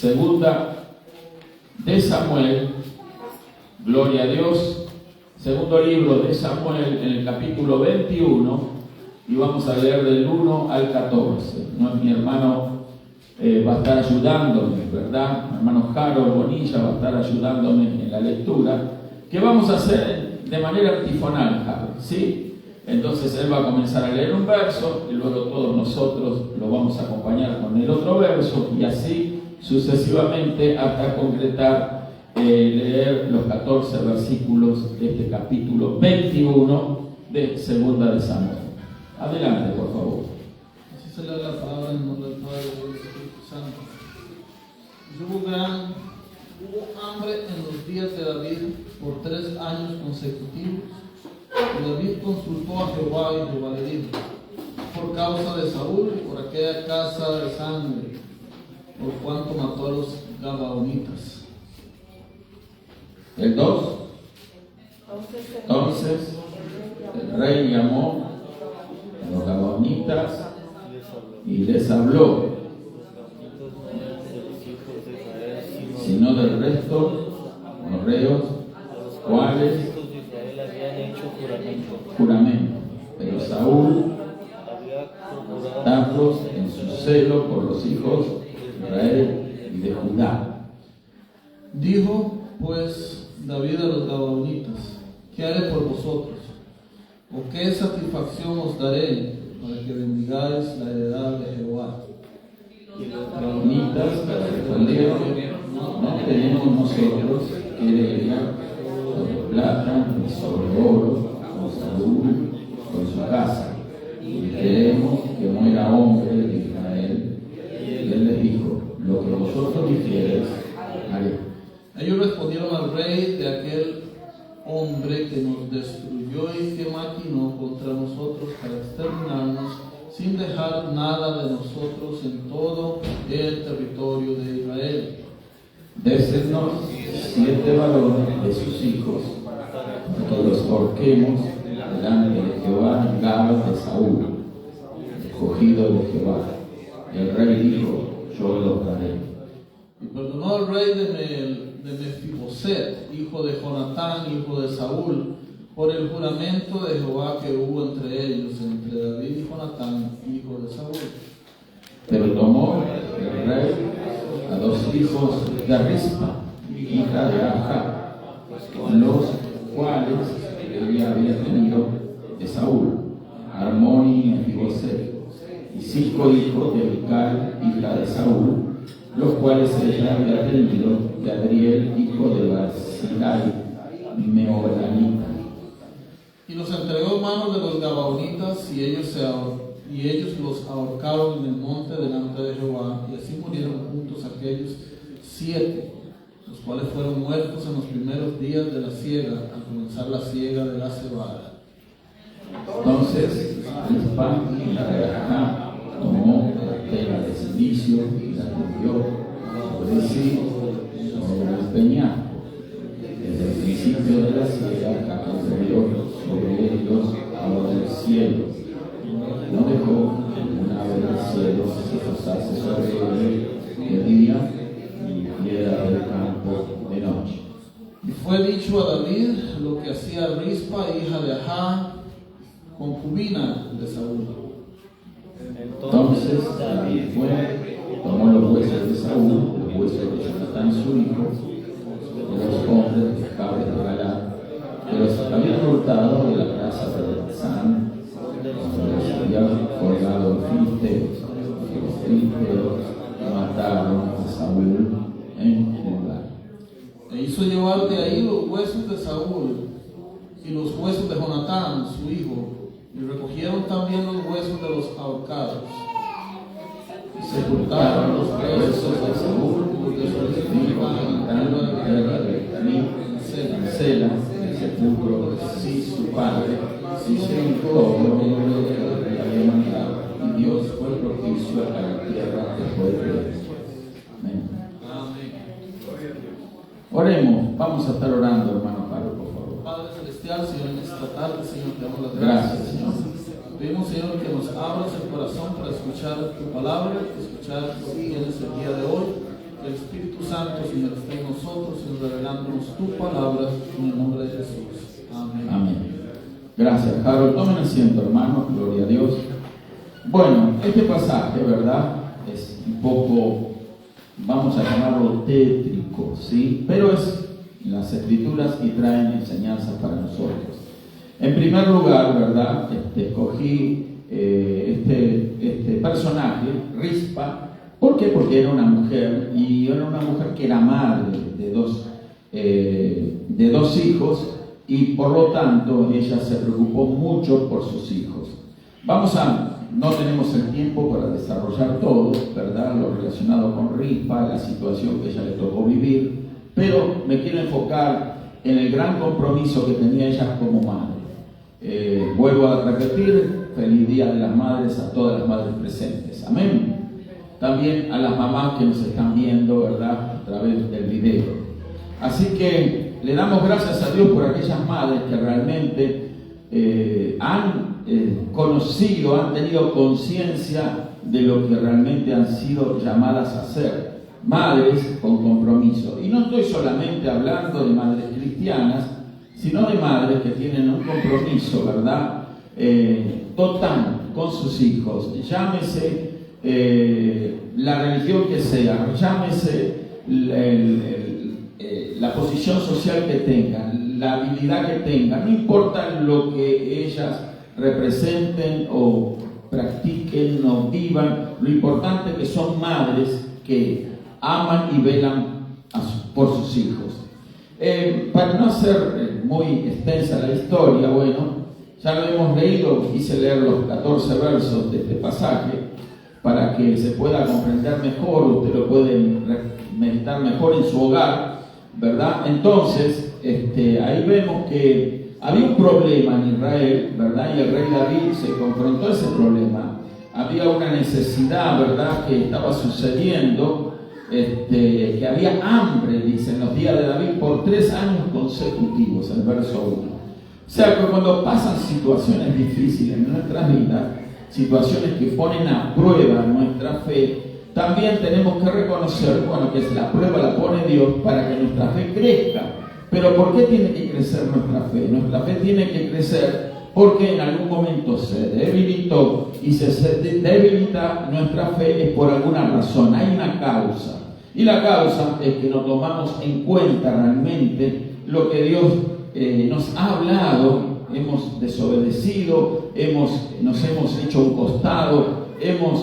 Segunda de Samuel, gloria a Dios, segundo libro de Samuel en el capítulo 21 y vamos a leer del 1 al 14. ¿No? Mi hermano va a estar ayudándome, ¿verdad? Mi hermano Jaro Bonilla va a estar ayudándome en la lectura, que vamos a hacer de manera antifonal, Jaro, ¿sí? Entonces él va a comenzar a leer un verso y luego todos nosotros lo vamos a acompañar con el otro verso y así sucesivamente hasta concretar leer los 14 versículos de este capítulo 21 de Segunda de Samuel. Adelante, por favor. Así se lee la palabra en nombre del Padre y del Espíritu Santo. Hubo hambre en los días de David por 3 años consecutivos. Y David consultó a Jehová y Jehová le dijo: por causa de Saúl y por aquella casa de sangre, por cuanto mató a los gabaonitas. El 2. Entonces el rey llamó a los gabaonitas y les habló, sino del resto morreos, cuales juramento, pero Saúl, tantos en su celo por los hijos de Israel y de Judá. Dijo pues David a los gabaonitas: ¿qué haré por vosotros? ¿O qué satisfacción os daré para que bendigáis la heredad de Jehová? Y los gabaonitas respondieron: no tenemos nosotros que heredar sobre plata ni sobre oro con Saúl, con su casa, y queremos que muera hombre de Israel. Y él les dijo: lo que vosotros difiereis haré. Ellos respondieron al rey de aquel hombre que nos destruyó y que maquinó contra nosotros para exterminarnos, sin dejar nada de nosotros en todo el territorio de Israel. Désenos 7 varones de sus hijos, que los ahorquemos delante de Jehová en Gabas de Saúl, escogido de Jehová. Y el rey dijo: yo los daré. Y perdonó el rey de Mefiboset, hijo de Jonatán, hijo de Saúl, por el juramento de Jehová que hubo entre ellos, entre David y Jonatán, hijo de Saúl. Pero tomó el rey a 2 hijos de Rispa, hija de Ajá, los cuales ella había tenido de Saúl, Armón y Mefiboset, y 5 hijos de Mical, hija de Saúl, los cuales ella había tenido de Adriel, hijo de Barzillai, Meholanita. Y los entregó en manos de los gabaonitas, y ellos los ahorcaron en el monte delante de Jehová, y así murieron juntos aquellos 7, los cuales fueron muertos en los primeros días de la siega, al comenzar la siega de la cebada. Entonces Rispa, hija de Ajá, tomó la tela de silicio y la tendió sobre sí, sobre el peñasco, desde el principio de la siega hasta que cayó sobre ellos agua del cielo. No dejó ninguna ave del cielo que se posase sobre ellos de día ni piedra del campo de noche. Y fue dicho a David lo que hacía Rispa, hija de Ajá, concubina de Saúl. Entonces David fue, tomó los huesos de Saúl, los huesos de Jonatán su hijo, de los hombres de Jabes de Galaad, que los habían hurtado de la casa de San, donde los habían colgado los filisteos, y los filisteos mataron a Saúl en el lugar. E hizo llevar de ahí los huesos de Saúl y los huesos de Jonatán su hijo, y recogieron también los huesos de los ahorcados. Y sepultaron los huesos de Saúl y los de su hijo Jonatán en la tierra de David, en Sela, en el sepulcro de sí su padre, y se hincó por medio de lo que le había mandado, y Dios fue propicio a la tierra después de esto. Amén. Oremos, vamos a estar orando, hermano Pablo, por favor. Padre Celestial, Señor, en esta tarde, Señor, te damos las Gracias, gracias. Señor. Pedimos, Señor, que nos abras el corazón para escuchar tu palabra, escuchar lo que tienes el día de hoy. Que el Espíritu Santo, Señor, esté en nosotros y revelándonos tu palabra en el nombre de Jesús. Amén. Amén. Gracias, Harold. Tomen asiento, hermanos. Gloria a Dios. Bueno, este pasaje, ¿verdad? Es un poco, vamos a llamarlo tétrico, ¿sí? Pero es en las Escrituras y traen enseñanzas para nosotros. En primer lugar, ¿verdad? Escogí este personaje, Rispa. ¿Por qué? Porque era una mujer, y era una mujer que era madre de dos hijos, y por lo tanto ella se preocupó mucho por sus hijos. No tenemos el tiempo para desarrollar todo, ¿verdad? Lo relacionado con Rispa, la situación que ella le tocó vivir, pero me quiero enfocar en el gran compromiso que tenía ella como madre. Vuelvo a repetir, feliz Día de las Madres a todas las madres presentes. Amén. También a las mamás que nos están viendo, ¿verdad?, a través del video. Así que le damos gracias a Dios por aquellas madres que realmente han conocido, han tenido conciencia de lo que realmente han sido llamadas a ser. Madres con compromiso. Y no estoy solamente hablando de madres cristianas, sino de madres que tienen un compromiso, ¿verdad?, total con sus hijos. Llámese la religión que sea, llámese la posición social que tengan, la habilidad que tengan, no importa lo que ellas representen o practiquen o vivan, lo importante es que son madres que aman y velan por sus hijos. Para no hacer muy extensa la historia, bueno, ya lo hemos leído, quise leer los 14 versos de este pasaje para que se pueda comprender mejor, usted lo puede meditar mejor en su hogar, ¿verdad? Entonces, ahí vemos que había un problema en Israel, ¿verdad? Y el rey David se confrontó a ese problema. Había una necesidad, ¿verdad?, que estaba sucediendo, que había hambre, dice, en los días de David por 3 años consecutivos, el verso 1. O sea, que cuando pasan situaciones difíciles en nuestras vidas, situaciones que ponen a prueba nuestra fe, también tenemos que reconocer, bueno, que la prueba la pone Dios para que nuestra fe crezca. Pero ¿por qué tiene que crecer nuestra fe? Nuestra fe tiene que crecer porque en algún momento se debilitó, y se debilita nuestra fe es por alguna razón, hay una causa. Y la causa es que no tomamos en cuenta realmente lo que Dios nos ha hablado, hemos desobedecido, nos hemos hecho un costado,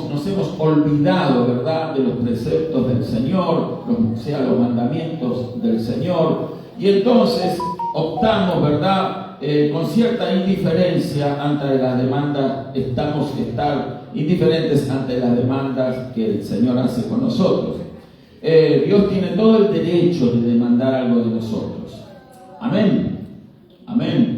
nos hemos olvidado, ¿verdad?, de los preceptos del Señor, los mandamientos del Señor, y entonces optamos, ¿verdad?, con cierta indiferencia ante las demandas, estar indiferentes ante las demandas que el Señor hace con nosotros. Dios tiene todo el derecho de demandar algo de nosotros. Amén. Amén.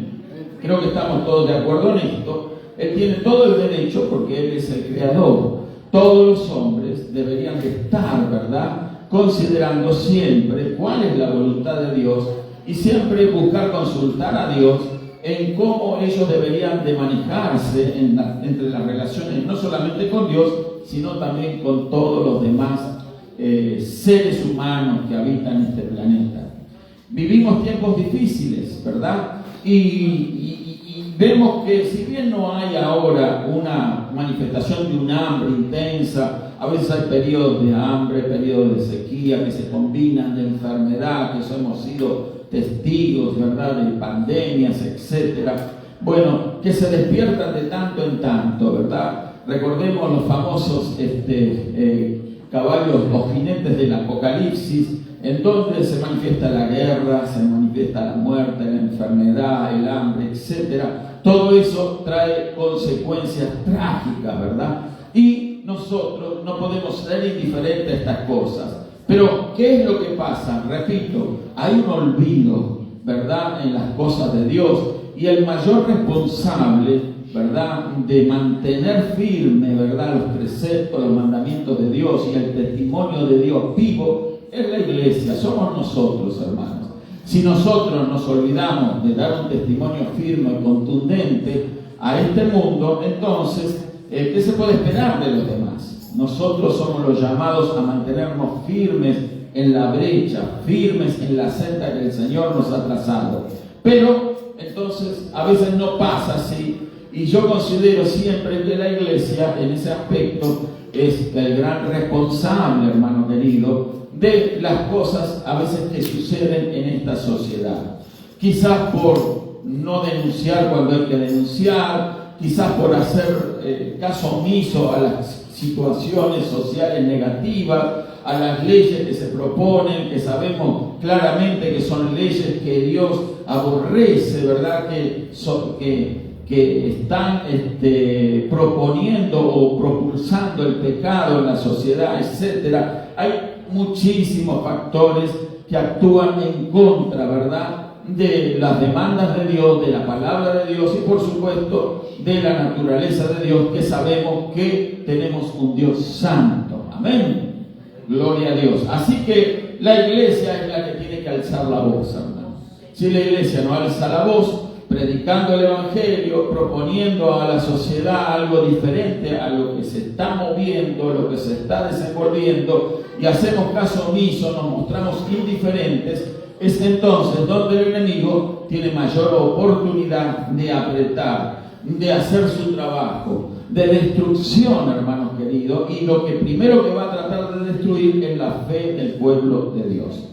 Creo que estamos todos de acuerdo en esto. Él tiene todo el derecho porque Él es el creador. Todos los hombres deberían de estar, ¿verdad?, considerando siempre cuál es la voluntad de Dios y siempre buscar consultar a Dios en cómo ellos deberían de manejarse entre las relaciones, no solamente con Dios, sino también con todos los demás seres humanos que habitan este planeta. Vivimos tiempos difíciles, ¿verdad? Y vemos que si bien no hay ahora una manifestación de un hambre intensa, a veces hay periodos de hambre, periodos de sequía que se combinan, de enfermedad, que eso hemos sido testigos, ¿verdad?, de pandemias, etcétera. Bueno, que se despiertan de tanto en tanto, ¿verdad? Recordemos los famosos caballos o jinetes del Apocalipsis, en donde se manifiesta la guerra, se manifiesta la muerte, la enfermedad, el hambre, etcétera. Todo eso trae consecuencias trágicas, ¿verdad? Y nosotros no podemos ser indiferentes a estas cosas. Pero, ¿qué es lo que pasa? Repito, hay un olvido, ¿verdad?, en las cosas de Dios, y el mayor responsable, ¿verdad?, de mantener firme, ¿verdad?, los preceptos, los mandamientos de Dios y el testimonio de Dios vivo es la iglesia, somos nosotros, hermanos. Si nosotros nos olvidamos de dar un testimonio firme y contundente a este mundo, entonces, ¿qué se puede esperar de los demás? Nosotros somos los llamados a mantenernos firmes en la brecha, firmes en la senda que el Señor nos ha trazado. Pero entonces a veces no pasa así, y yo considero siempre que la iglesia en ese aspecto es el gran responsable, hermano querido, de las cosas a veces que suceden en esta sociedad. Quizás por no denunciar cuando hay que denunciar, quizás por hacer caso omiso a las situaciones sociales negativas, a las leyes que se proponen, que sabemos claramente que son leyes que Dios aborrece, ¿verdad? Que están proponiendo o propulsando el pecado en la sociedad, etc. Hay muchísimos factores que actúan en contra, ¿verdad?, de las demandas de Dios, de la palabra de Dios y por supuesto de la naturaleza de Dios, que sabemos que tenemos un Dios santo. Amén. Gloria a Dios. Así que la iglesia es la que tiene que alzar la voz, hermano. Si la iglesia no alza la voz, predicando el Evangelio, proponiendo a la sociedad algo diferente a lo que se está moviendo, lo que se está desenvolviendo, y hacemos caso omiso, nos mostramos indiferentes, es entonces donde el enemigo tiene mayor oportunidad de apretar, de hacer su trabajo, de destrucción, hermanos queridos, y lo que primero que va a tratar de destruir es la fe del pueblo de Dios.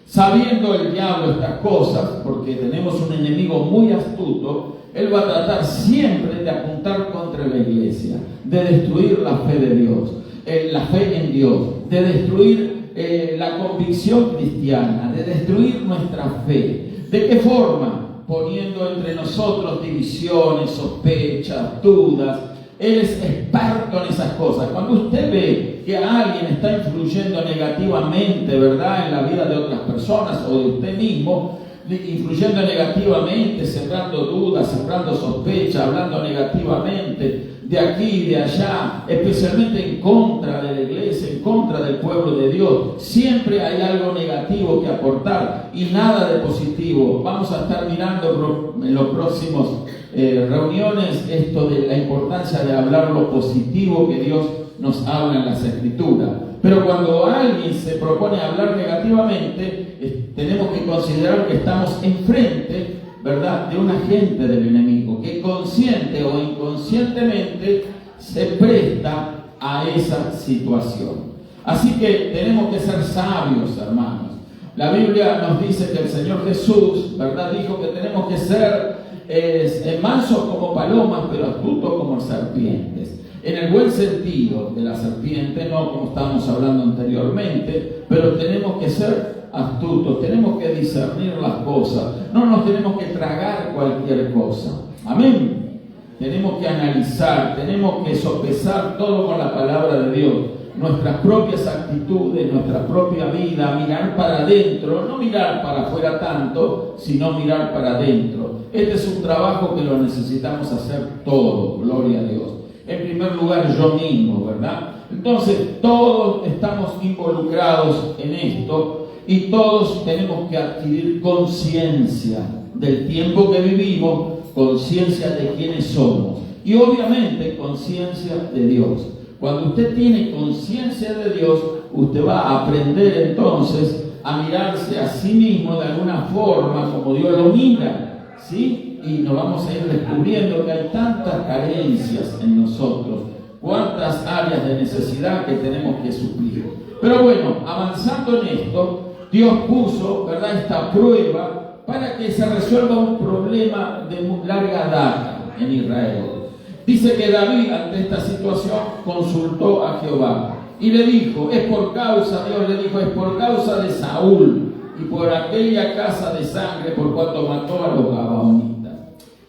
Sabiendo el diablo estas cosas, porque tenemos un enemigo muy astuto, él va a tratar siempre de apuntar contra la iglesia, de destruir la fe de Dios, la fe en Dios, de destruir la convicción cristiana, de destruir nuestra fe. ¿De qué forma? Poniendo entre nosotros divisiones, sospechas, dudas. Él es experto en esas cosas. Cuando usted ve que alguien está influyendo negativamente, ¿verdad?, en la vida de otras personas o de usted mismo, influyendo negativamente, sembrando dudas, sembrando sospechas, hablando negativamente de aquí y de allá, especialmente en contra de la iglesia, en contra del pueblo de Dios, siempre hay algo negativo que aportar y nada de positivo. Vamos a estar mirando en los próximos reuniones esto de la importancia de hablar lo positivo que Dios nos habla en las Escrituras. Pero cuando alguien se propone hablar negativamente, tenemos que considerar que estamos enfrente, ¿verdad?, de un agente del enemigo que consciente o inconscientemente se presta a esa situación. Así que tenemos que ser sabios, hermanos. La Biblia nos dice que el Señor Jesús, ¿verdad?, dijo que tenemos que ser mansos como palomas, pero astutos como serpientes. En el buen sentido de la serpiente, no como estábamos hablando anteriormente, pero tenemos que ser astutos, tenemos que discernir las cosas, no nos tenemos que tragar cualquier cosa. Amén. Tenemos que analizar, tenemos que sopesar todo con la palabra de Dios, nuestras propias actitudes, nuestra propia vida, mirar para adentro, no mirar para afuera tanto, sino mirar para adentro. Este es un trabajo que lo necesitamos hacer todos, gloria a Dios. En primer lugar, yo mismo, ¿verdad? Entonces, todos estamos involucrados en esto y todos tenemos que adquirir conciencia del tiempo que vivimos, conciencia de quiénes somos y obviamente conciencia de Dios. Cuando usted tiene conciencia de Dios, usted va a aprender entonces a mirarse a sí mismo de alguna forma como Dios lo mira, ¿sí? Y nos vamos a ir descubriendo que hay tantas carencias en nosotros, cuántas áreas de necesidad que tenemos que suplir. Pero bueno, avanzando en esto, Dios puso, ¿verdad?, esta prueba para que se resuelva un problema de muy larga data en Israel. Dice que David, ante esta situación, consultó a Jehová y le dijo, Dios le dijo, es por causa de Saúl y por aquella casa de sangre por cuanto mató a los gabaonitas.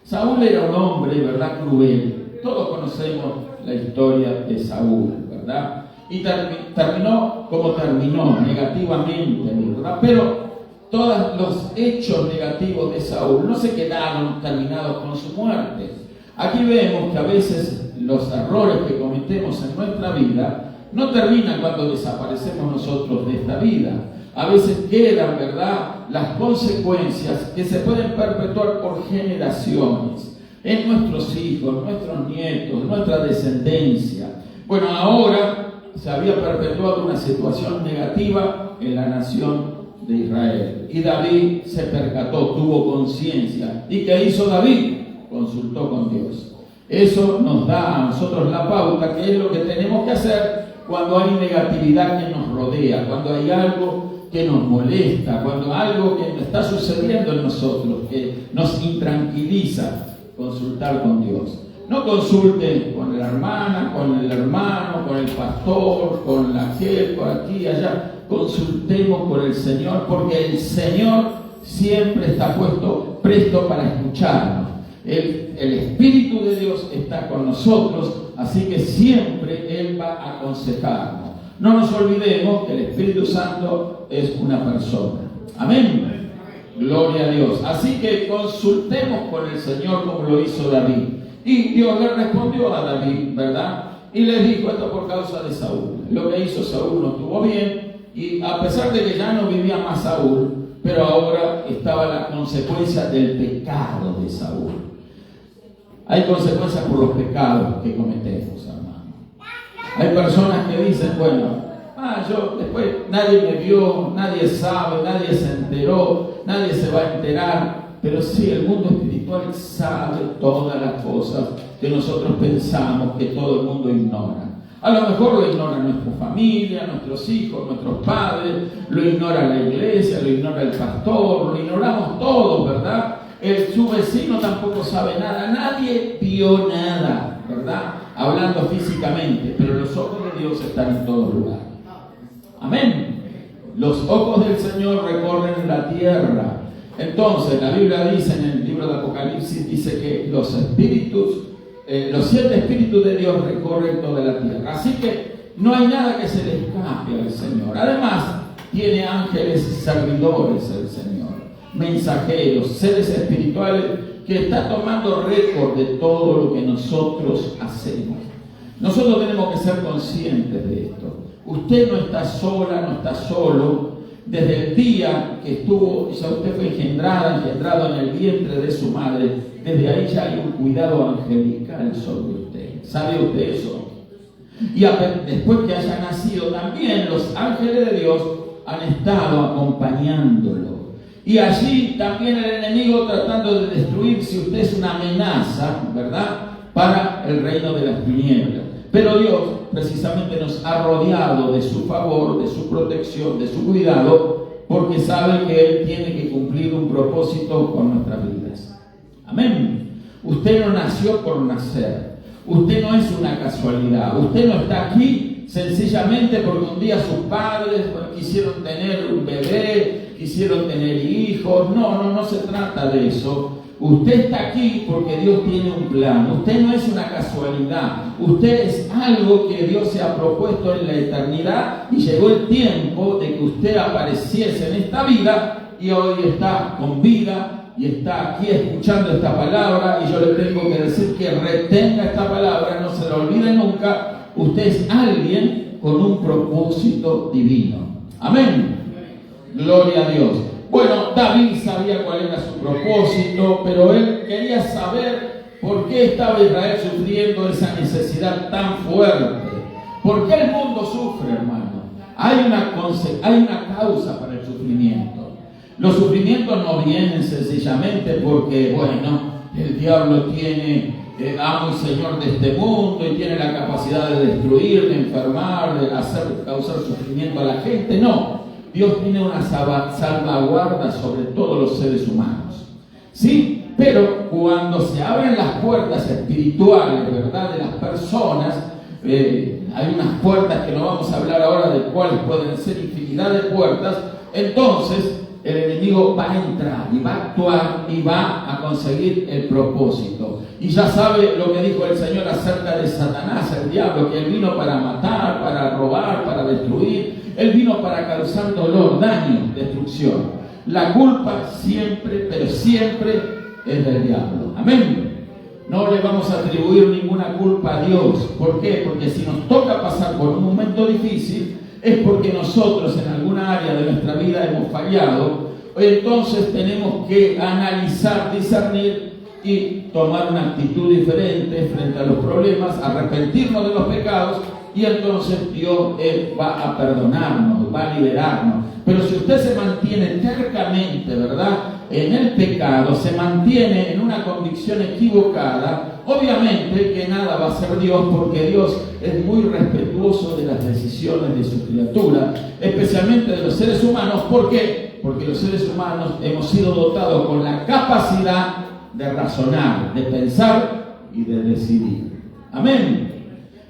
Saúl era un hombre, ¿verdad?, cruel. Todos conocemos la historia de Saúl, ¿verdad? Y terminó como terminó, negativamente, ¿verdad? Pero todos los hechos negativos de Saúl no se quedaron terminados con su muerte. Aquí vemos que a veces los errores que cometemos en nuestra vida no terminan cuando desaparecemos nosotros de esta vida. A veces quedan, ¿verdad?, las consecuencias que se pueden perpetuar por generaciones en nuestros hijos, nuestros nietos, nuestra descendencia. Bueno, ahora se había perpetuado una situación negativa estaba en la nación de Israel. Y David se percató, tuvo conciencia. ¿Y qué hizo David? Consultó con Dios. Eso nos da a nosotros la pauta, que es lo que tenemos que hacer cuando hay negatividad que nos rodea, cuando hay algo que nos molesta, cuando algo que está sucediendo en nosotros, que nos intranquiliza. Consultar con Dios. No consulte con la hermana, con el hermano, con el pastor, con la jefa, por aquí y allá. Consultemos con el Señor, porque el Señor siempre está presto para escucharnos. El Espíritu de Dios está con nosotros, así que siempre Él va a aconsejarnos. No nos olvidemos que el Espíritu Santo es una persona. Amén. Gloria a Dios. Así que consultemos con el Señor como lo hizo David. Y Dios le respondió a David, ¿verdad? Y le dijo esto por causa de Saúl. Lo que hizo Saúl no estuvo bien. Y a pesar de que ya no vivía más Saúl, pero ahora estaba la consecuencia del pecado de Saúl. Hay consecuencias por los pecados que cometemos, hermano. Hay personas que dicen, bueno, yo después nadie me vio, nadie sabe, nadie se enteró, nadie se va a enterar. Pero sí, el mundo espiritual sabe todas las cosas que nosotros pensamos que todo el mundo ignora. A lo mejor lo ignora nuestra familia, nuestros hijos, nuestros padres, lo ignora la iglesia, lo ignora el pastor, lo ignoramos todos, ¿verdad? Su vecino tampoco sabe nada, nadie vio nada, ¿verdad? Hablando físicamente, pero los ojos de Dios están en todo lugar. Amén. Los ojos del Señor recorren la tierra. Entonces, la Biblia dice en el libro de Apocalipsis, dice que los 7 espíritus de Dios recorren toda la tierra. Así que no hay nada que se le escape al Señor. Además, tiene ángeles servidores el Señor, mensajeros, seres espirituales que están tomando récord de todo lo que nosotros hacemos. Nosotros tenemos que ser conscientes de esto. Usted no está sola, no está solo. Desde el día que estuvo, ya usted fue engendrado en el vientre de su madre, desde ahí ya hay un cuidado angelical sobre usted. ¿Sabe usted eso? Y después que haya nacido, también los ángeles de Dios han estado acompañándolo. Y allí también el enemigo tratando de destruir si usted es una amenaza, ¿verdad?, para el reino de las tinieblas. Pero Dios precisamente nos ha rodeado de su favor, de su protección, de su cuidado, porque sabe que Él tiene que cumplir un propósito con nuestras vidas. Amén. Usted no nació por nacer. Usted no es una casualidad. Usted no está aquí sencillamente porque un día sus padres quisieron tener un bebé, quisieron tener hijos. No se trata de eso. Usted está aquí porque Dios tiene un plan. Usted no es una casualidad. Usted es algo que Dios se ha propuesto en la eternidad y llegó el tiempo de que usted apareciese en esta vida y hoy está con vida y está aquí escuchando esta palabra. Y yo le tengo que decir que retenga esta palabra, no se la olvide nunca. Usted es alguien con un propósito divino. Amén. Gloria a Dios. Bueno, David sabía cuál era su propósito, pero él quería saber por qué estaba Israel sufriendo esa necesidad tan fuerte. ¿Por qué el mundo sufre, hermano? Hay una causa para el sufrimiento. Los sufrimientos no vienen sencillamente porque, el diablo tiene amo y señor de este mundo y tiene la capacidad de destruir, de enfermar, de causar sufrimiento a la gente. No. Dios tiene una salvaguarda sobre todos los seres humanos. Sí, pero cuando se abren las puertas espirituales, ¿verdad?, de las personas, hay unas puertas que no vamos a hablar ahora de cuáles pueden ser, infinidad de puertas. Entonces el enemigo va a entrar y va a actuar y va a conseguir el propósito. Y ya sabe lo que dijo el Señor acerca de Satanás, el diablo, que él vino para matar, para robar, para destruir. Él vino para causar dolor, daño, destrucción. La culpa siempre, pero siempre es del diablo. Amén. No le vamos a atribuir ninguna culpa a Dios. ¿Por qué? Porque si nos toca pasar por un momento difícil, es porque nosotros en alguna área de nuestra vida hemos fallado. Entonces tenemos que analizar, discernir y tomar una actitud diferente frente a los problemas, arrepentirnos de los pecados y entonces Dios va a perdonarnos, va a liberarnos. Pero si usted se mantiene tercamente, ¿verdad?, en el pecado, se mantiene en una convicción equivocada, obviamente que nada va a hacer Dios, porque Dios es muy respetuoso de las decisiones de su criatura, especialmente de los seres humanos. ¿Por qué? Porque los seres humanos hemos sido dotados con la capacidad de razonar, de pensar y de decidir. Amén.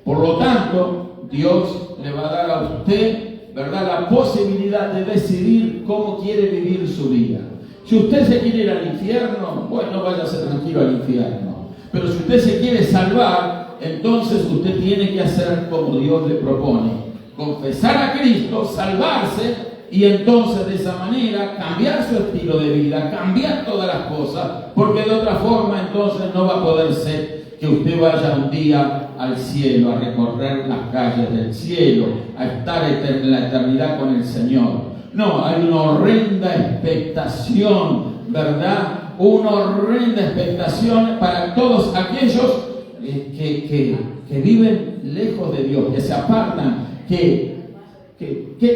Por lo tanto, Dios le va a dar a usted, ¿verdad?, la posibilidad de decidir cómo quiere vivir su vida. Si usted se quiere ir al infierno, bueno, váyase tranquilo al infierno. Pero si usted se quiere salvar, entonces usted tiene que hacer como Dios le propone: confesar a Cristo, salvarse, y entonces de esa manera cambiar su estilo de vida, cambiar todas las cosas, porque de otra forma entonces no va a poder ser que usted vaya un día al cielo, a recorrer las calles del cielo, a estar en la eternidad con el Señor. No, hay una horrenda expectación, ¿verdad? Una horrenda expectación para todos aquellos que viven lejos de Dios, que se apartan, que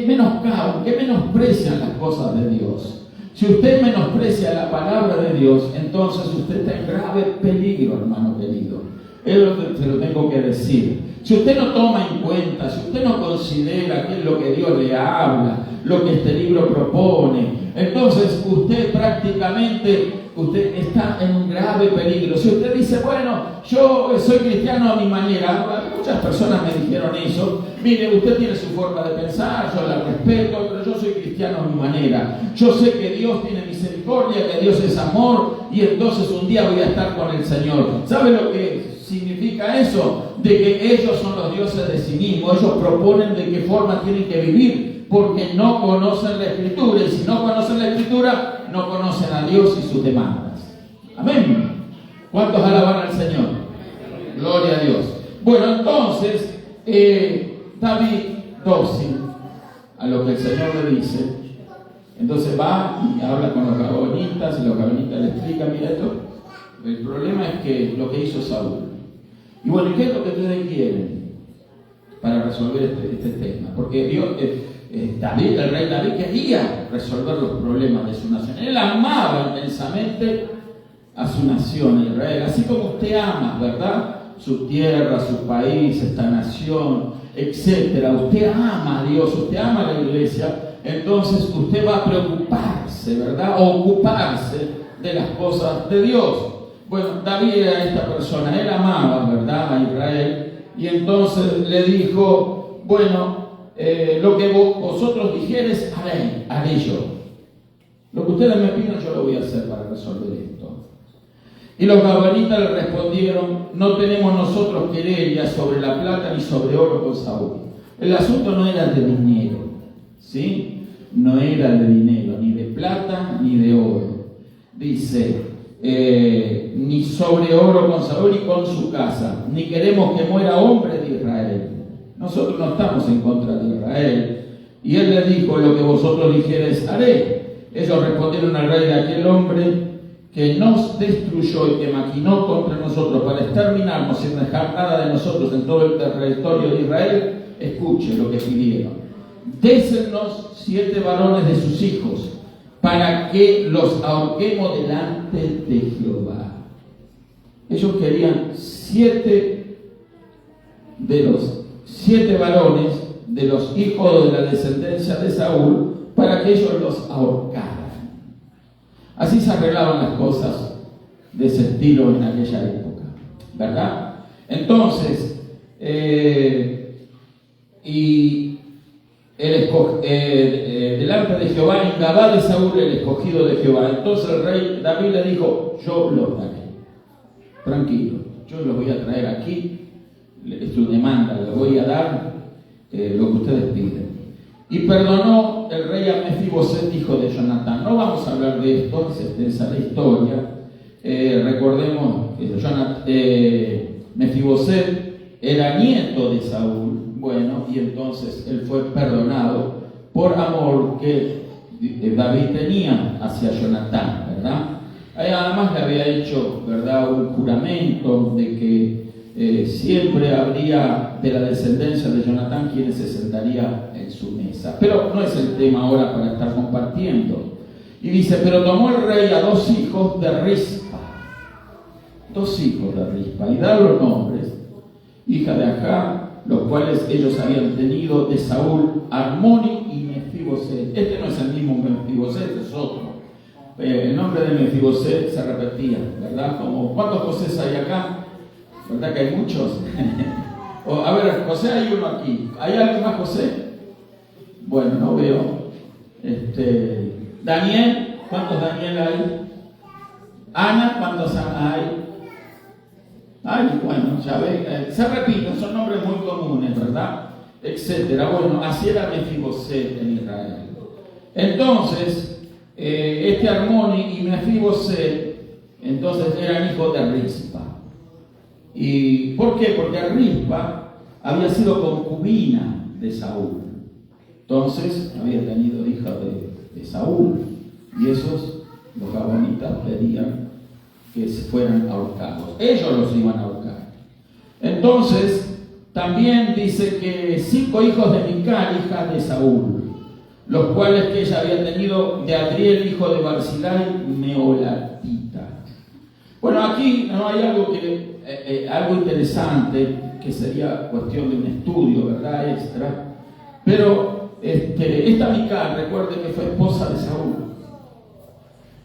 menoscaban, que menosprecian las cosas de Dios. Si usted menosprecia la palabra de Dios, entonces usted está en grave peligro, hermano querido. Se lo tengo que decir. Si usted no toma en cuenta, si usted no considera qué es lo que Dios le habla, lo que este libro propone, entonces usted prácticamente está en un grave peligro. Si usted dice, bueno, yo soy cristiano a mi manera, muchas personas me dijeron eso: mire, usted tiene su forma de pensar, yo la respeto, pero yo soy cristiano a mi manera. Yo sé que Dios tiene misericordia, que Dios es amor, y entonces un día voy a estar con el Señor. ¿Sabe lo que significa eso? De que ellos son los dioses de sí mismos. Ellos proponen de qué forma tienen que vivir, porque no conocen la Escritura, y si no conocen la Escritura, no conocen a Dios y sus demandas. Amén. ¿Cuántos alaban al Señor? Gloria a Dios. Bueno, entonces David, dócil a lo que el Señor le dice, entonces va y habla con los gabonitas, y los gabonitas le explican: mira, esto, el problema es que lo que hizo Saúl. Y bueno, ¿qué es lo que ustedes quieren para resolver este tema? Porque Dios, David, el rey David, quería resolver los problemas de su nación. Él amaba intensamente a su nación, Israel, así como usted ama, ¿verdad?, su tierra, su país, esta nación, etcétera. Usted ama a Dios, usted ama a la iglesia, entonces usted va a preocuparse, ¿verdad?, o ocuparse de las cosas de Dios. Bueno, David era esta persona, él amaba, ¿verdad?, a Israel, y entonces le dijo: bueno, lo que vosotros dijeres, haré yo. Lo que ustedes me pidan, yo lo voy a hacer para resolver esto. Y los gabonitas le respondieron: no tenemos nosotros querella sobre la plata ni sobre oro con Saúl. El asunto no era de dinero, ¿sí? No era de dinero, ni de plata ni de oro. Dice: ni sobre oro con Saúl ni con su casa, ni queremos que muera hombre de Israel. Nosotros no estamos en contra de Israel. Y él les dijo: lo que vosotros dijeres, haré. Ellos respondieron al rey: de aquel hombre que nos destruyó y que maquinó contra nosotros para exterminarnos sin dejar nada de nosotros en todo el territorio de Israel, escuche lo que pidieron: désennos 7 varones de sus hijos, para que los ahorquemos delante de Jehová. Ellos querían 7 varones de los hijos de la descendencia de Saúl, para que ellos los ahorcaran. Así se arreglaban las cosas de ese estilo en aquella época, ¿verdad? Entonces, delante de Jehová, en Gabá de Saúl, el escogido de Jehová. Entonces el rey David le dijo: yo los daré, tranquilo, yo los voy a traer aquí, es su demanda, les voy a dar lo que ustedes piden. Y perdonó el rey a Mefiboset, hijo de Jonatán. No vamos a hablar de esto, es extensa la historia. Recordemos que Mefiboset era nieto de Saúl. Bueno, y entonces él fue perdonado por amor que David tenía hacia Jonatán, ¿verdad? Además le había hecho, ¿verdad?, un juramento de que siempre habría de la descendencia de Jonatán quien se sentaría en su mesa. Pero no es el tema ahora para estar compartiendo. Y dice, pero tomó el rey a 2 hijos de Rispa. 2 hijos de Rispa. Y da los nombres. Hija de Ajá, los cuales ellos habían tenido de Saúl, Armoni y Mefiboset. Este no es el mismo Mefiboset, es otro. El nombre de Mefiboset se repetía, ¿verdad? Como, ¿cuántos José hay acá? ¿Verdad que hay muchos? A ver, José hay uno aquí. ¿Hay alguien más José? Bueno, no veo. Daniel, ¿cuántos Daniel hay? Ana, ¿cuántos Ana hay? Ay, bueno, ya ve, se repiten, son nombres muy comunes, ¿verdad? Etcétera. Bueno, así era Mefiboset en Israel. Entonces, este Armoni y Mefiboset, entonces eran hijos de Rispa. ¿Y por qué? Porque Rispa había sido concubina de Saúl. Entonces, había tenido hija de Saúl. Y esos, los gabonitas, pedían que se fueran ahorcados. Ellos los iban a ahorcar. Entonces, también dice que 5 hijos de Mical, hija de Saúl, los cuales que ella había tenido de Adriel, hijo de Barzilai, meolatita. Bueno, aquí no hay algo interesante, que sería cuestión de un estudio, ¿verdad? Extra. Pero esta Mical, recuerde que fue esposa de Saúl.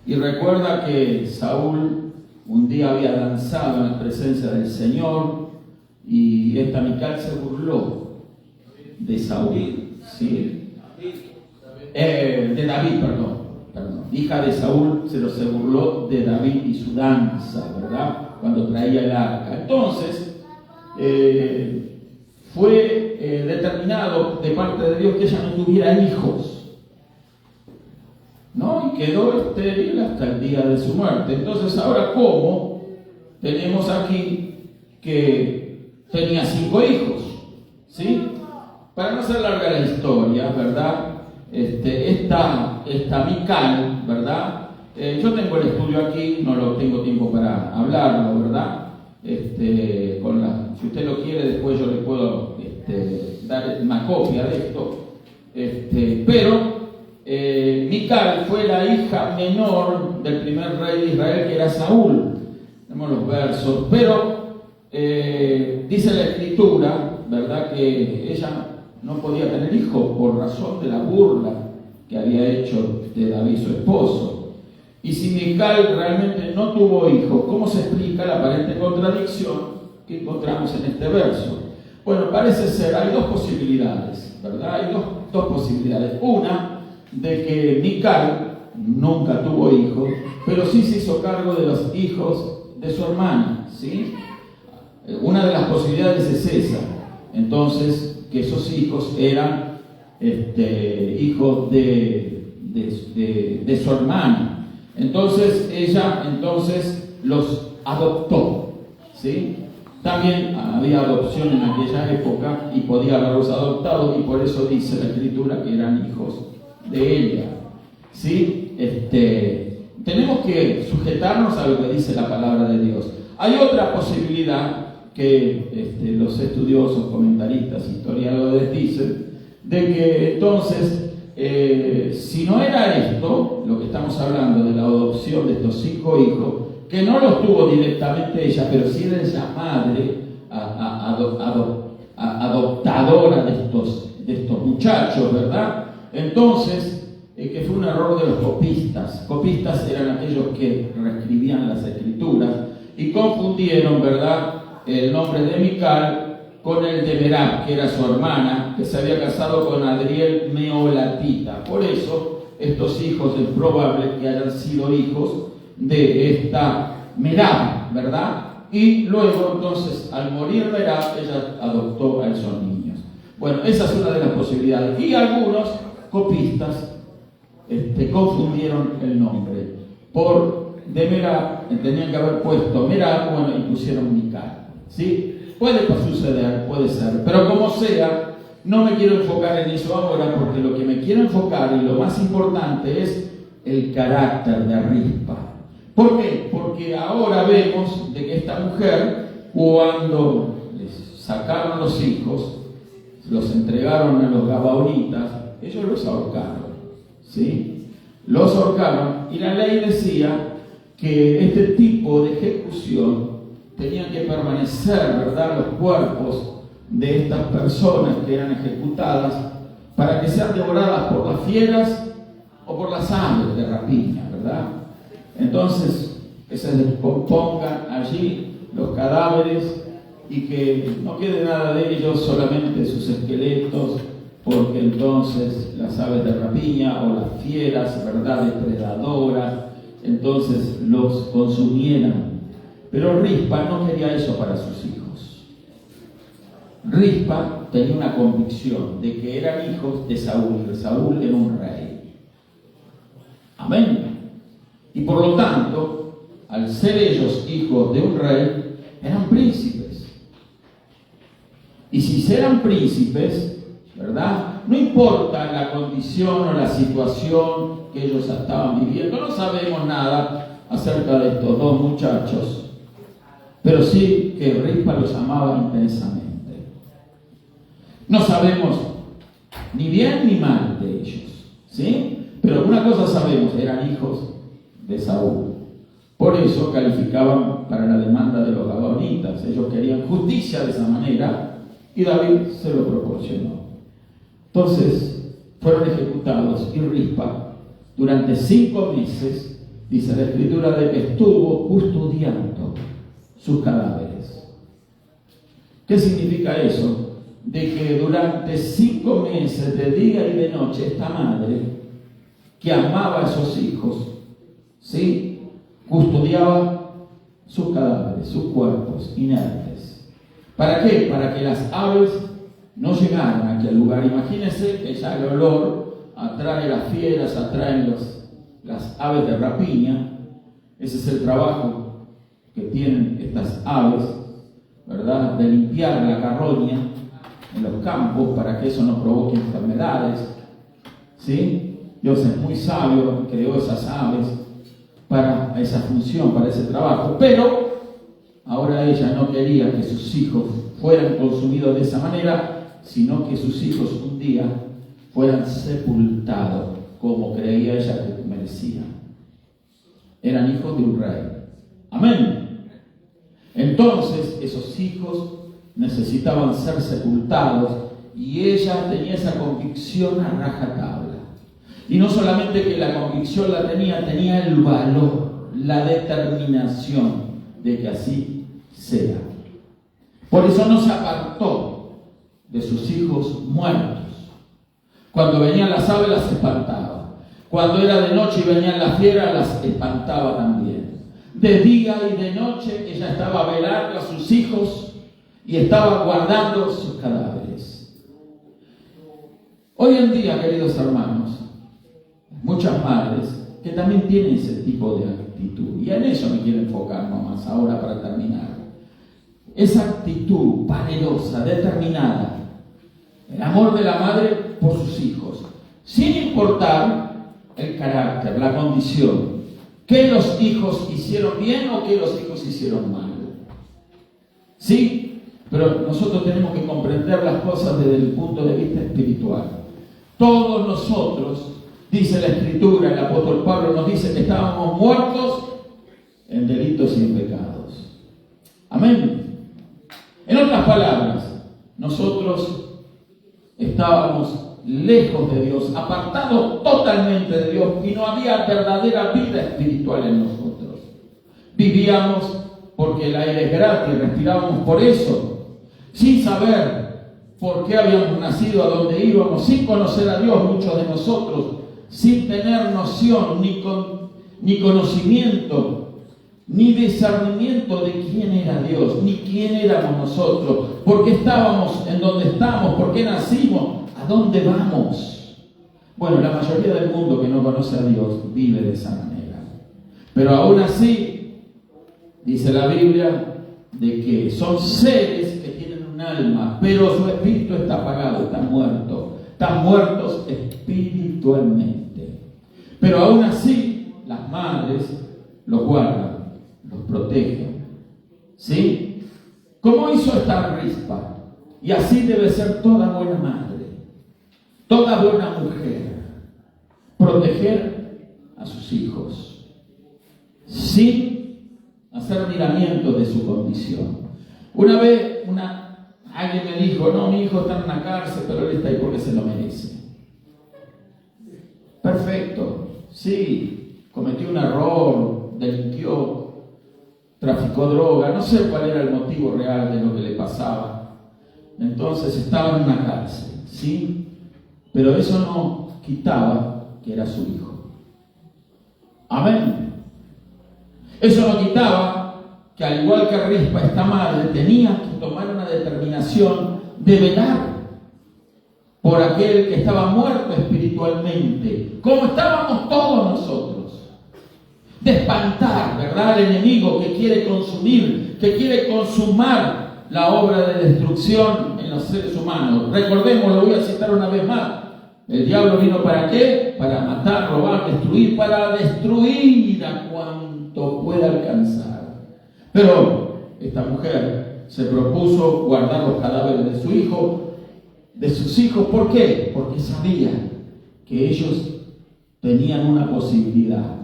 Y recuerda que Saúl un día había danzado en la presencia del Señor y esta Mical se burló de Saúl, ¿sí? De David, perdón. Hija de Saúl se burló de David y su danza, ¿verdad? Cuando traía el arca. Entonces, fue determinado de parte de Dios que ella no tuviera hijos, ¿no? Y quedó estéril hasta el día de su muerte. Entonces, ahora, ¿cómo? Tenemos aquí que tenía 5 hijos, ¿sí? Para no hacer larga la historia, ¿verdad? Esta Mical, ¿verdad? Yo tengo el estudio aquí, no lo tengo tiempo para hablarlo, ¿verdad? Si usted lo quiere, después yo le puedo dar una copia de esto. Pero Mical fue la hija menor del primer rey de Israel, que era Saúl. Tenemos los versos, pero dice la escritura, ¿verdad?, que ella no podía tener hijos por razón de la burla que había hecho de David, su esposo. Y si Mical realmente no tuvo hijos, ¿cómo se explica la aparente contradicción que encontramos en este verso? Bueno, parece ser, hay 2 posibilidades, ¿verdad? Hay dos posibilidades. Una, de que Mical nunca tuvo hijos, pero sí se hizo cargo de los hijos de su hermana, ¿sí? Una de las posibilidades es esa. Entonces, que esos hijos eran hijos de su hermana. Entonces, ella los adoptó, ¿sí? También había adopción en aquella época y podía haberlos adoptado, y por eso dice la escritura que eran hijos de ella, ¿sí? Tenemos que sujetarnos a lo que dice la palabra de Dios. Hay otra posibilidad que los estudiosos, comentaristas, historiadores dicen, de que entonces, si no era esto, lo que estamos hablando de la adopción de estos 5 hijos, que no los tuvo directamente ella, pero sí era ella madre adoptadora de estos muchachos, ¿verdad? Entonces, que fue un error de los copistas. Copistas eran aquellos que reescribían las escrituras y confundieron, ¿verdad?, el nombre de Mical con el de Merab, que era su hermana, que se había casado con Adriel meolatita. Por eso, estos hijos es probable que hayan sido hijos de esta Merab, ¿verdad? Y luego, entonces, al morir Merab, ella adoptó a esos niños. Bueno, esa es una de las posibilidades. Y algunos copistas confundieron el nombre. De Merab, tenían que haber puesto Merab, bueno, y pusieron Mical, ¿sí? Puede suceder, puede ser, pero como sea, no me quiero enfocar en eso ahora, porque lo que me quiero enfocar y lo más importante es el carácter de Rispa. ¿Por qué? Porque ahora vemos de que esta mujer, cuando sacaron los hijos, los entregaron a los gabaonitas, ellos los ahorcaron, ¿sí? Los ahorcaron, y la ley decía que este tipo de ejecución tenían que permanecer, ¿verdad?, los cuerpos de estas personas que eran ejecutadas para que sean devoradas por las fieras o por las aves de rapiña, ¿verdad? Entonces, que se descompongan allí los cadáveres y que no quede nada de ellos, solamente sus esqueletos, porque entonces las aves de rapiña o las fieras, ¿verdad?, depredadoras, entonces los consumieran. Pero Rispa no quería eso para sus hijos. Rispa tenía una convicción de que eran hijos de Saúl, que Saúl era un rey. Amén. Y por lo tanto, al ser ellos hijos de un rey, eran príncipes. Y si eran príncipes, ¿verdad?, no importa la condición o la situación que ellos estaban viviendo, no sabemos nada acerca de estos dos muchachos, pero sí que Rispa los amaba intensamente. No sabemos ni bien ni mal de ellos, ¿sí? Pero una cosa sabemos, eran hijos de Saúl. Por eso calificaban para la demanda de los gabaonitas. Ellos querían justicia de esa manera y David se lo proporcionó. Entonces fueron ejecutados y Rispa durante 5 meses, dice la escritura, de que estuvo custodiando sus cadáveres. ¿Qué significa eso? De que durante 5 meses, de día y de noche, esta madre que amaba a esos hijos, ¿sí?, custodiaba sus cadáveres, sus cuerpos inertes. ¿Para qué? Para que las aves no llegaran a aquel lugar. Imagínense que ya el olor atrae las fieras, atraen las aves de rapiña. Ese es el trabajo que tienen estas aves, ¿verdad?, de limpiar la carroña en los campos para que eso no provoque enfermedades, ¿sí? Dios es muy sabio, creó esas aves para esa función, para ese trabajo, pero ahora ella no quería que sus hijos fueran consumidos de esa manera, sino que sus hijos un día fueran sepultados como creía ella que merecían. Eran hijos de un rey. Amén. Entonces esos hijos necesitaban ser sepultados y ella tenía esa convicción a rajatabla. Y no solamente que la convicción la tenía el valor, la determinación de que así sea. Por eso no se apartó de sus hijos muertos. Cuando venían las aves las espantaba. Cuando era de noche y venían las fieras las espantaba también. De día y de noche ella estaba velando a sus hijos y estaba guardando sus cadáveres. Hoy en día, queridos hermanos, muchas madres que también tienen ese tipo de actitud, y en eso me quiero enfocar nomás ahora para terminar. Esa actitud valerosa, determinada, el amor de la madre por sus hijos, sin importar el carácter, la condición, que los hijos hicieron bien o que los hijos hicieron mal. ¿Sí? Pero nosotros tenemos que comprender las cosas desde el punto de vista espiritual. Todos nosotros, dice la Escritura, el apóstol Pablo nos dice que estábamos muertos en delitos y en pecados. Amén. En otras palabras, nosotros estábamos lejos de Dios, apartados totalmente de Dios, y no había verdadera vida espiritual en nosotros. Vivíamos porque el aire es gratis, respirábamos por eso, sin saber por qué habíamos nacido, a dónde íbamos, sin conocer a Dios, muchos de nosotros, sin tener noción, ni conocimiento, ni discernimiento de quién era Dios, ni quién éramos nosotros, por qué estábamos en donde estamos, por qué nacimos, a dónde vamos. Bueno, la mayoría del mundo que no conoce a Dios vive de esa manera. Pero aún así, dice la Biblia, de que son seres que tienen un alma, pero su espíritu está apagado, están muertos espiritualmente. Pero aún así, las madres los guardan, los protegen. ¿Sí? ¿Cómo hizo esta Rispa? Y así debe ser toda buena madre, toda buena mujer. Proteger a sus hijos, sin hacer miramiento de su condición. Una vez alguien me dijo, no, mi hijo está en una cárcel, pero él está ahí porque se lo merece. Perfecto, sí, cometió un error, delinquió, traficó droga, no sé cuál era el motivo real de lo que le pasaba. Entonces estaba en una cárcel, ¿sí? Pero eso no quitaba que era su hijo. Amén. Eso no quitaba que, al igual que Rispa, esta madre tenía que tomar una determinación de velar por aquel que estaba muerto espiritualmente, como estábamos todos nosotros. De espantar, ¿verdad?, al enemigo que quiere consumir, que quiere consumar la obra de destrucción en los seres humanos. Recordemos, lo voy a citar una vez más. El diablo vino ¿para qué? Para matar, robar, destruir, para destruir a cuanto pueda alcanzar. Pero esta mujer se propuso guardar los cadáveres de su hijo, de sus hijos. ¿Por qué? Porque sabía que ellos tenían una posibilidad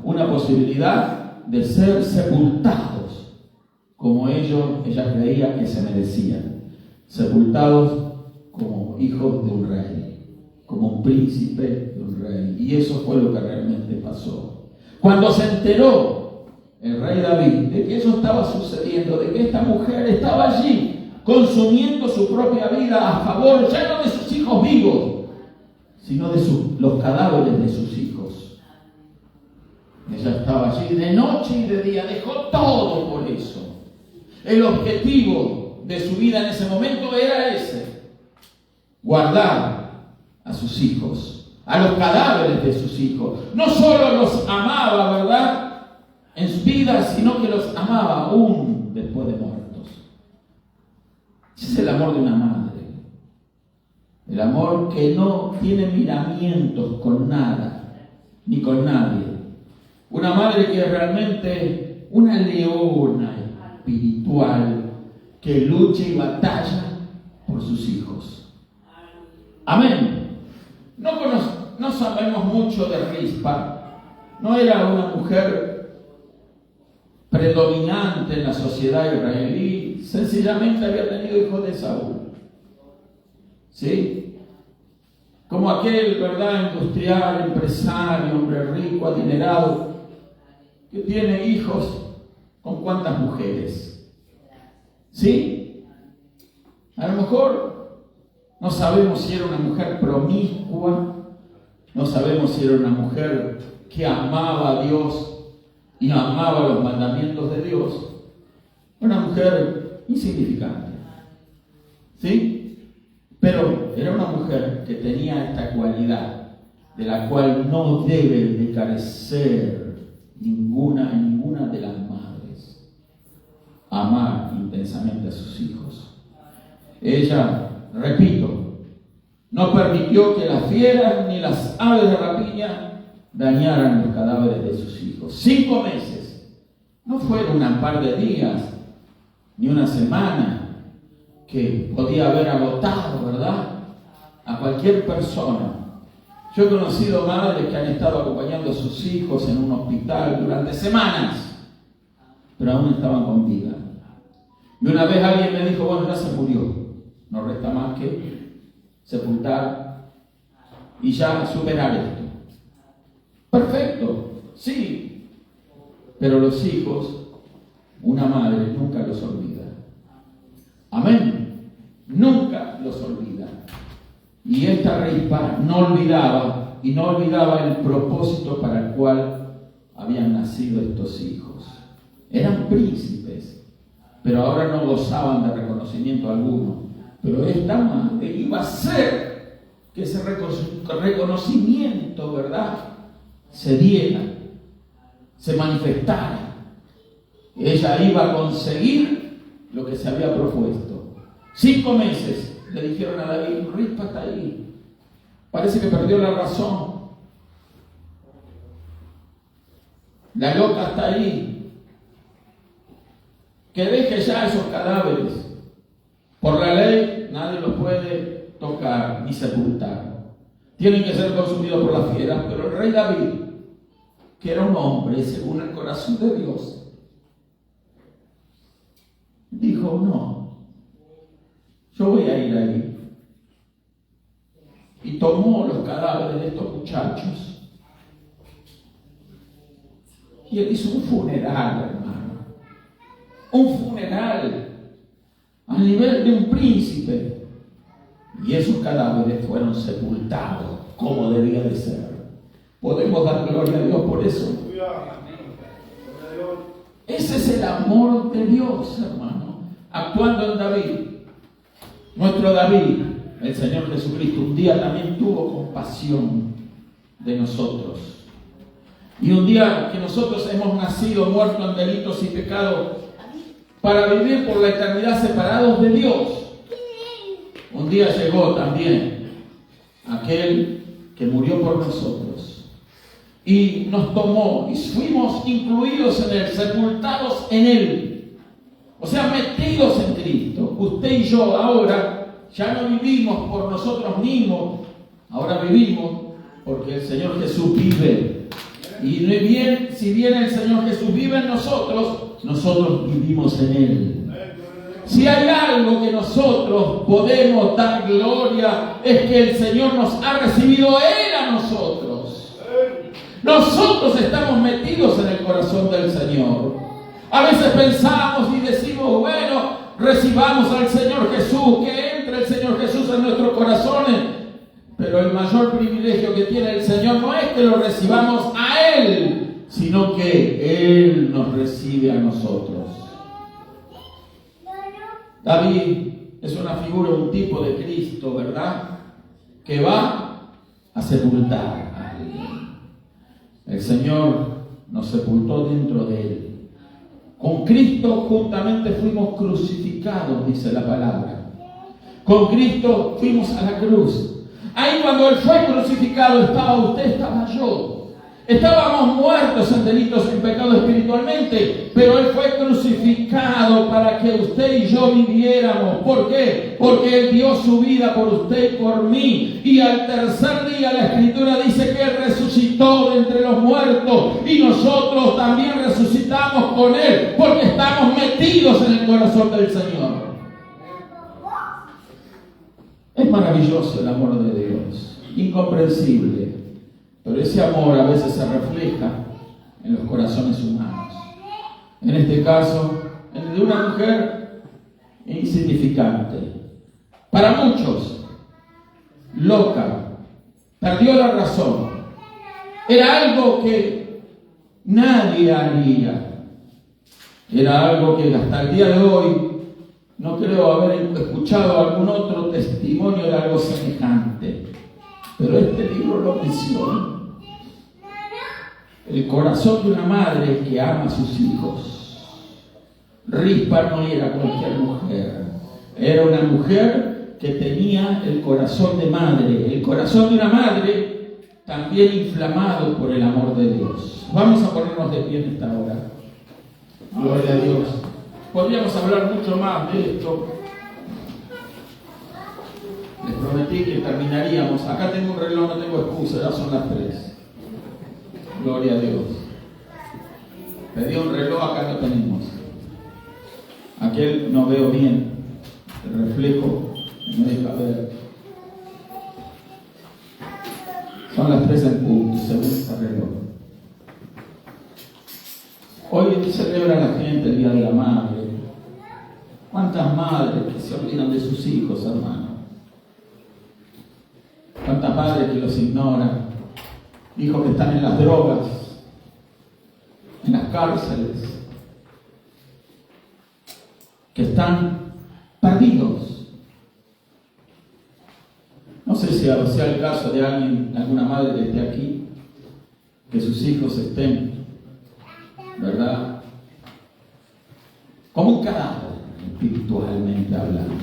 de ser sepultados como ella creía que se merecían, sepultados como hijos de un rey, como un príncipe de un rey. Y eso fue lo que realmente pasó. Cuando se enteró el rey David de que eso estaba sucediendo, de que esta mujer estaba allí consumiendo su propia vida a favor ya no de sus hijos vivos, sino de los cadáveres de sus hijos. Ella estaba allí de noche y de día, dejó todo por eso. El objetivo de su vida en ese momento era ese: guardar a sus hijos, a los cadáveres de sus hijos. No solo los amaba, ¿verdad?, en su vida, sino que los amaba aún después de muertos. Ese es el amor de una madre. El amor que no tiene miramientos con nada, ni con nadie. Una madre que es realmente una leona espiritual que lucha y batalla por sus hijos. Amén. No sabemos mucho de Rispa. No era una mujer predominante en la sociedad israelí. Sencillamente había tenido hijos de Saúl. ¿Sí? Como aquel, ¿verdad?, industrial, empresario, hombre rico, adinerado, que tiene hijos con cuántas mujeres. ¿Sí? A lo mejor no sabemos si era una mujer promiscua, no sabemos si era una mujer que amaba a Dios y amaba los mandamientos de Dios. Una mujer insignificante. ¿Sí? Pero era una mujer que tenía esta cualidad, de la cual no debe de carecer ninguna de las madres: amar intensamente a sus hijos. Ella, repito, no permitió que las fieras ni las aves de rapiña dañaran los cadáveres de sus hijos. 5 meses. No fueron un par de días, ni una semana, que podía haber agotado, ¿verdad?, a cualquier persona. Yo he conocido madres que han estado acompañando a sus hijos en un hospital durante semanas, pero aún estaban con vida. Y una vez alguien me dijo, bueno, ya se murió, no resta más que sepultar y ya superar esto. Perfecto, sí, pero los hijos, una madre nunca los olvida. Amén, nunca los olvida. Y esta Rispa no olvidaba el propósito para el cual habían nacido estos hijos. Eran príncipes, pero ahora no gozaban de reconocimiento alguno. Pero esta madre iba a hacer que ese reconocimiento, ¿verdad?, se diera, se manifestara. Ella iba a conseguir lo que se había propuesto. 5 meses le dijeron a David, Rispa está ahí, parece que perdió la razón, la loca está ahí, que deje ya esos cadáveres. Por la ley nadie los puede tocar ni sepultar. Tienen que ser consumidos por las fieras. Pero el rey David, que era un hombre según el corazón de Dios, dijo: no, yo voy a ir ahí. Y tomó los cadáveres de estos muchachos y él hizo un funeral, hermano. Un funeral al nivel de un príncipe. Y esos cadáveres fueron sepultados como debía de ser. Podemos dar gloria a Dios por eso. Ese es el amor de Dios, hermano, actuando en David. Nuestro David, el Señor Jesucristo, un día también tuvo compasión de nosotros. Y un día que nosotros hemos nacido muertos en delitos y pecados para vivir por la eternidad separados de Dios, un día llegó también aquel que murió por nosotros y nos tomó y fuimos incluidos en Él, sepultados en Él, o sea, metidos en Cristo. Usted y yo ahora ya no vivimos por nosotros mismos, ahora vivimos porque el Señor Jesús vive. Y bien, si bien el Señor Jesús vive en nosotros, nosotros vivimos en Él. Si hay algo que nosotros podemos dar gloria, es que el Señor nos ha recibido Él a nosotros. Nosotros estamos metidos en el corazón del Señor. A veces pensamos y decimos: bueno, recibamos al Señor Jesús, que entre el Señor Jesús en nuestros corazones. Pero el mayor privilegio que tiene el Señor no es que lo recibamos a Él, sino que Él nos recibe a nosotros. David es una figura, un tipo de Cristo, ¿verdad? Que va a sepultar a alguien. El Señor nos sepultó dentro de Él. Con Cristo juntamente fuimos crucificados, dice la palabra. Con Cristo fuimos a la cruz. Ahí cuando Él fue crucificado estaba usted, estaba yo. Estábamos muertos en delitos y en pecado espiritualmente, pero Él fue crucificado para que usted y yo viviéramos. ¿Por qué? Porque Él dio su vida por usted y por mí. Y al tercer día la Escritura dice que Él resucitó de entre los muertos. Y nosotros también resucitamos con Él, porque estamos metidos en el corazón del Señor. Es maravilloso el amor de Dios, incomprensible. Pero ese amor a veces se refleja en los corazones humanos. En este caso, en el de una mujer insignificante. Para muchos, loca, perdió la razón. Era algo que nadie haría. Era algo que hasta el día de hoy no creo haber escuchado algún otro testimonio de algo semejante. Pero este libro lo menciona. El corazón de una madre que ama a sus hijos. Rispa no era cualquier mujer. Era una mujer que tenía el corazón de madre. El corazón de una madre también inflamado por el amor de Dios. Vamos a ponernos de pie en esta hora. Gloria a Dios. Podríamos hablar mucho más de esto. Les prometí que terminaríamos. Acá tengo un reloj, no tengo excusa, ya son las 3. Gloria a Dios. Pedí un reloj, acá lo tenemos. Aquel no veo bien. El reflejo no me deja ver. Son las 3 en punto, según este reloj. Hoy celebra la gente el Día de la Madre. ¿Cuántas madres que se olvidan de sus hijos, hermano? ¿Cuántas madres que los ignoran? Hijos que están en las drogas, en las cárceles, que están perdidos. No sé si sea el caso de alguien, alguna madre que esté aquí, que sus hijos estén, ¿verdad?, como un cadáver, espiritualmente hablando,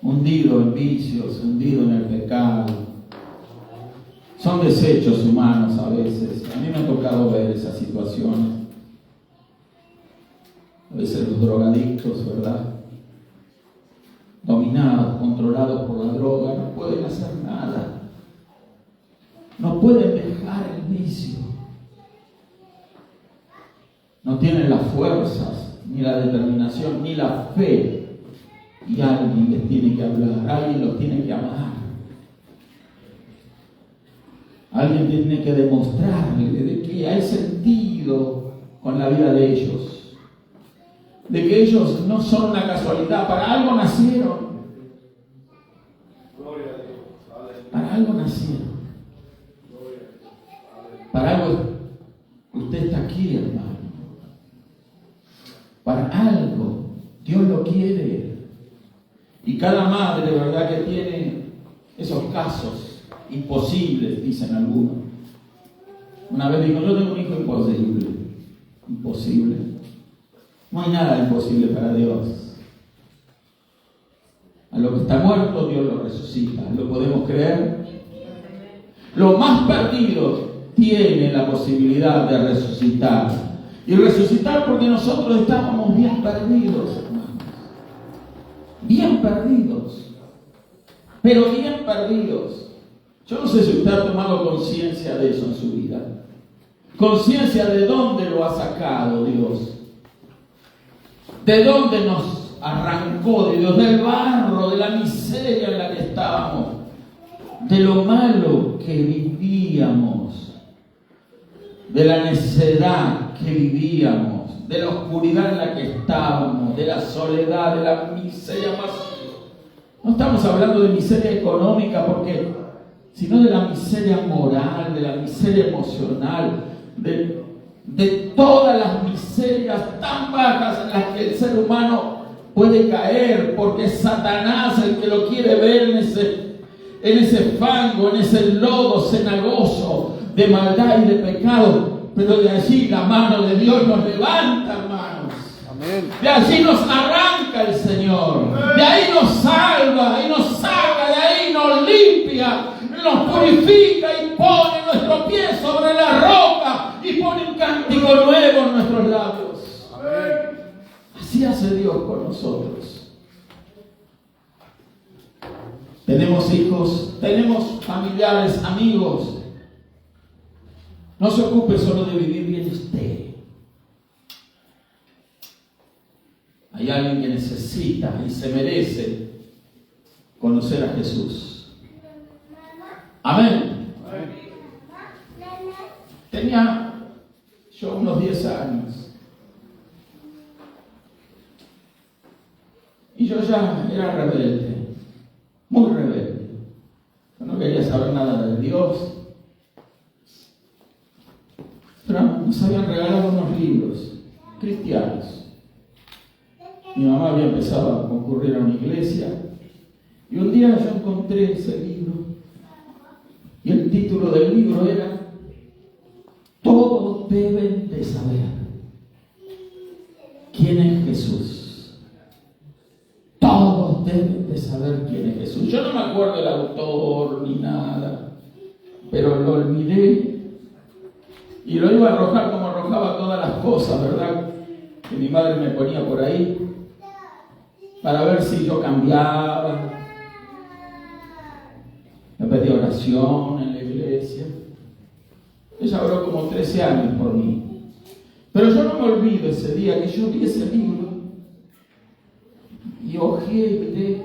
hundido en vicios, hundido en el pecado. Son desechos humanos a veces. A mí me ha tocado ver esas situaciones. A veces los drogadictos, ¿verdad?, dominados, controlados por la droga, no pueden hacer nada. No pueden dejar el vicio. No tienen las fuerzas, ni la determinación, ni la fe. Y alguien les tiene que hablar, alguien los tiene que amar. Alguien tiene que demostrarle de que hay sentido con la vida de ellos. De que ellos no son una casualidad, para algo nacieron. Para algo nacieron. Para algo usted está aquí, hermano. Para algo Dios lo quiere. Y cada madre, de verdad, que tiene esos casos imposibles, dicen algunos. Una vez dijo, yo tengo un hijo imposible. Imposible. No hay nada imposible para Dios. A lo que está muerto, Dios lo resucita. ¿Lo podemos creer? Los más perdidos tienen la posibilidad de resucitar. Y resucitar porque nosotros estábamos bien perdidos, hermanos. Bien perdidos. Pero bien perdidos. Yo no sé si usted ha tomado conciencia de eso en su vida. Conciencia de dónde lo ha sacado Dios. De dónde nos arrancó de Dios, del barro, de la miseria en la que estábamos, de lo malo que vivíamos, de la necedad que vivíamos, de la oscuridad en la que estábamos, de la soledad, de la miseria más. No estamos hablando de miseria económica, sino de la miseria moral, de la miseria emocional, de todas las miserias tan bajas en las que el ser humano puede caer, porque es Satanás el que lo quiere ver en ese fango, en ese lodo cenagoso de maldad y de pecado. Pero de allí la mano de Dios nos levanta, hermanos. Amén. De allí nos arranca el Señor. De ahí nos salva y nos saca, de ahí nos limpia, nos purifica y pone nuestro pie sobre la roca y pone un cántico nuevo en nuestros labios. Amén. Así hace Dios con nosotros. Tenemos hijos, tenemos familiares, amigos. No se ocupe solo de vivir bien usted. Hay alguien que necesita y se merece conocer a Jesús. Amén. Tenía yo unos 10 años. Y yo ya era rebelde, muy rebelde. Yo no quería saber nada de Dios. Pero nos habían regalado unos libros cristianos. Mi mamá había empezado a concurrir a una iglesia. Y un día yo encontré ese libro. Y el título del libro era Todos deben de saber quién es Jesús. Todos deben de saber quién es Jesús. Yo no me acuerdo del autor ni nada, pero lo olvidé y lo iba a arrojar como arrojaba todas las cosas, ¿verdad? Que mi madre me ponía por ahí para ver si yo cambiaba. Me pedía oración en la iglesia. Ella oró como 13 años por mí. Pero yo no me olvido ese día que yo vi ese libro y ojeé y miré.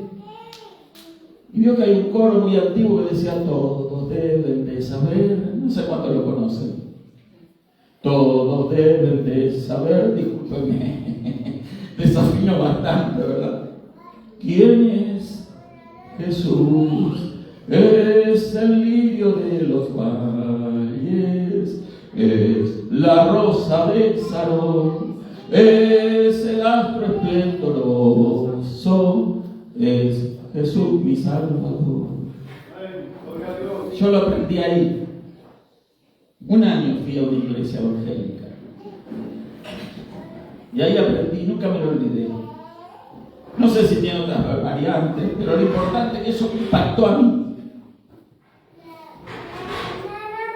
Y vio que hay un coro muy antiguo que decía: todos deben de saber. No sé cuántos lo conocen. Todos deben de saber, discúlpenme, desafino bastante, ¿verdad? ¿Quién es Jesús? Es el lirio de los valles, es la rosa de Sarón, es el astro esplendoroso, es Jesús mi Salvador. Yo lo aprendí ahí. Un año fui a una iglesia evangélica y ahí aprendí, nunca me lo olvidé. No sé si tiene otras variantes, pero lo importante es que eso me impactó a mí.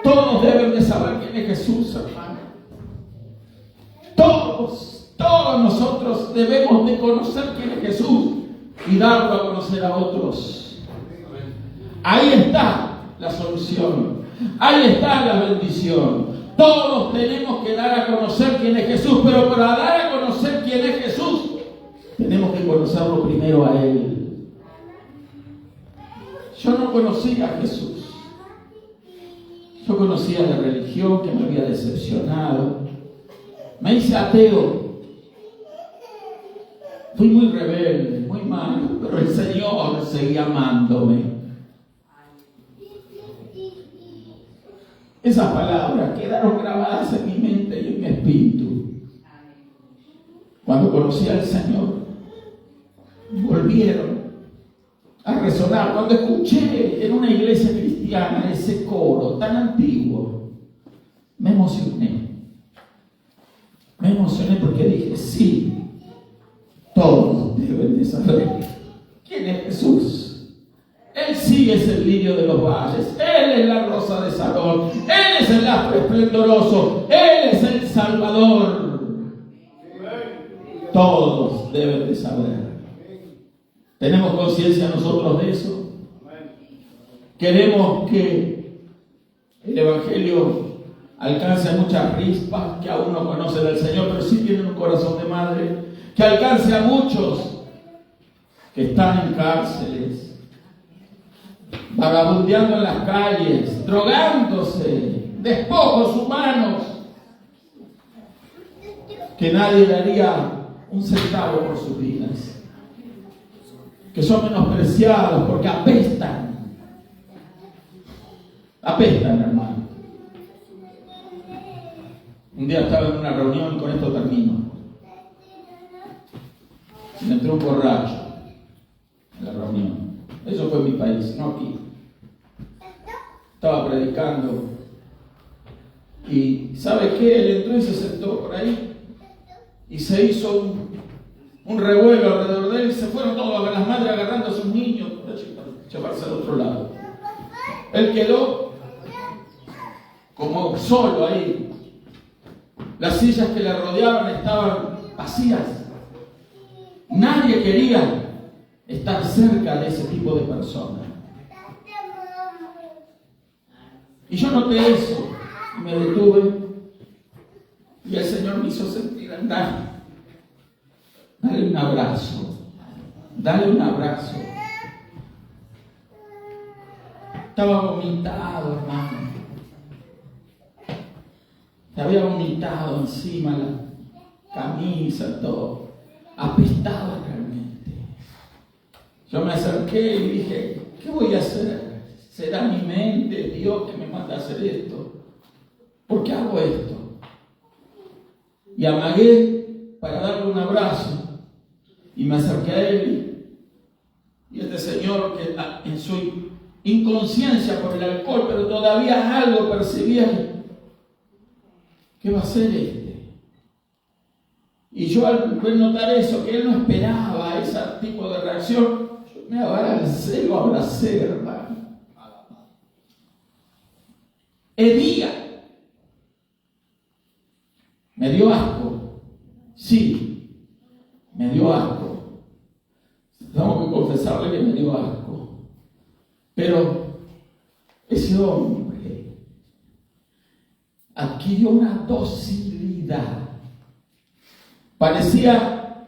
Todos deben de saber quién es Jesús, hermano. Todos nosotros debemos de conocer quién es Jesús. y darlo a conocer a otros. Ahí está la solución. Ahí está la bendición. Todos tenemos que dar a conocer quién es Jesús, pero para dar a conocer quién es Jesús, tenemos que conocerlo primero a Él. Yo no conocía a Jesús. Yo conocía la religión que me había decepcionado. Me hice ateo. Fui muy rebelde, muy malo, pero el Señor seguía amándome. Esas palabras quedaron grabadas en mi mente y en mi espíritu. Cuando conocí al Señor, volvieron a resonar. Cuando escuché en una iglesia cristiana ese coro tan antiguo, me emocioné. Me emocioné porque dije, sí, todos deben de saber quién es Jesús. Él sí es el lirio de los valles, Él es la rosa de Sarón, Él es el astro esplendoroso, Él es el Salvador. Todos deben de saber. ¿Tenemos conciencia nosotros de eso? Queremos que el Evangelio alcance a muchas rispas que aún no conocen al Señor, pero sí tienen un corazón de madre, que alcance a muchos que están en cárceles, vagabundeando en las calles, drogándose, despojos humanos, que nadie daría un centavo por sus vidas, que son menospreciados porque apestan, hermano. Un día estaba en una reunión y con esto termino. Me entró un borracho en la reunión. Eso fue en mi país, no aquí. Estaba predicando y ¿sabe qué? Él entró y se sentó por ahí y se hizo un revuelo alrededor de él y se fueron todas las madres agarrando a sus niños para llevarse al otro lado. Él quedó como solo ahí. Las sillas que le rodeaban estaban vacías. Nadie quería estar cerca de ese tipo de personas. Y yo noté eso, y me detuve, y el Señor me hizo sentir, andar, dale un abrazo, dale un abrazo. Estaba vomitado, hermano. Se había vomitado encima la camisa, todo. Apestaba realmente. Yo me acerqué y dije, ¿qué voy a hacer? ¿Será mi mente, Dios, que me manda a hacer esto? ¿Por qué hago esto? Y amagué para darle un abrazo. Y me acerqué a él. Y este señor, que en su inconsciencia por el alcohol, pero todavía algo percibía. ¿Qué va a hacer este? Y yo al notar eso, que él no esperaba ese tipo de reacción, yo me abracé, lo abracé, hermano. Hedía. Me dio asco. Sí, me dio asco. Tengo que confesarle que me dio asco. Pero ese hombre adquirió una docilidad. Parecía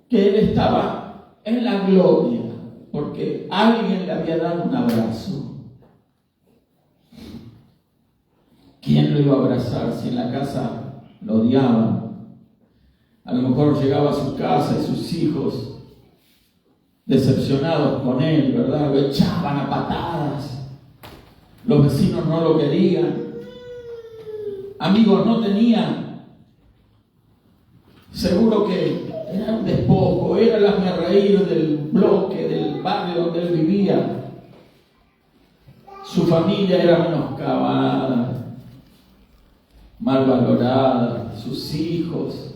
que él estaba en la gloria porque alguien le había dado un abrazo. ¿Quién lo iba a abrazar si en la casa lo odiaban? A lo mejor llegaba a su casa y sus hijos, decepcionados con él, ¿verdad?, lo echaban a patadas. Los vecinos no lo querían. Amigos no tenían. Seguro que era un despojo, era el hazmerreír del bloque, del barrio donde él vivía. Su familia era menoscabada, mal valorada, sus hijos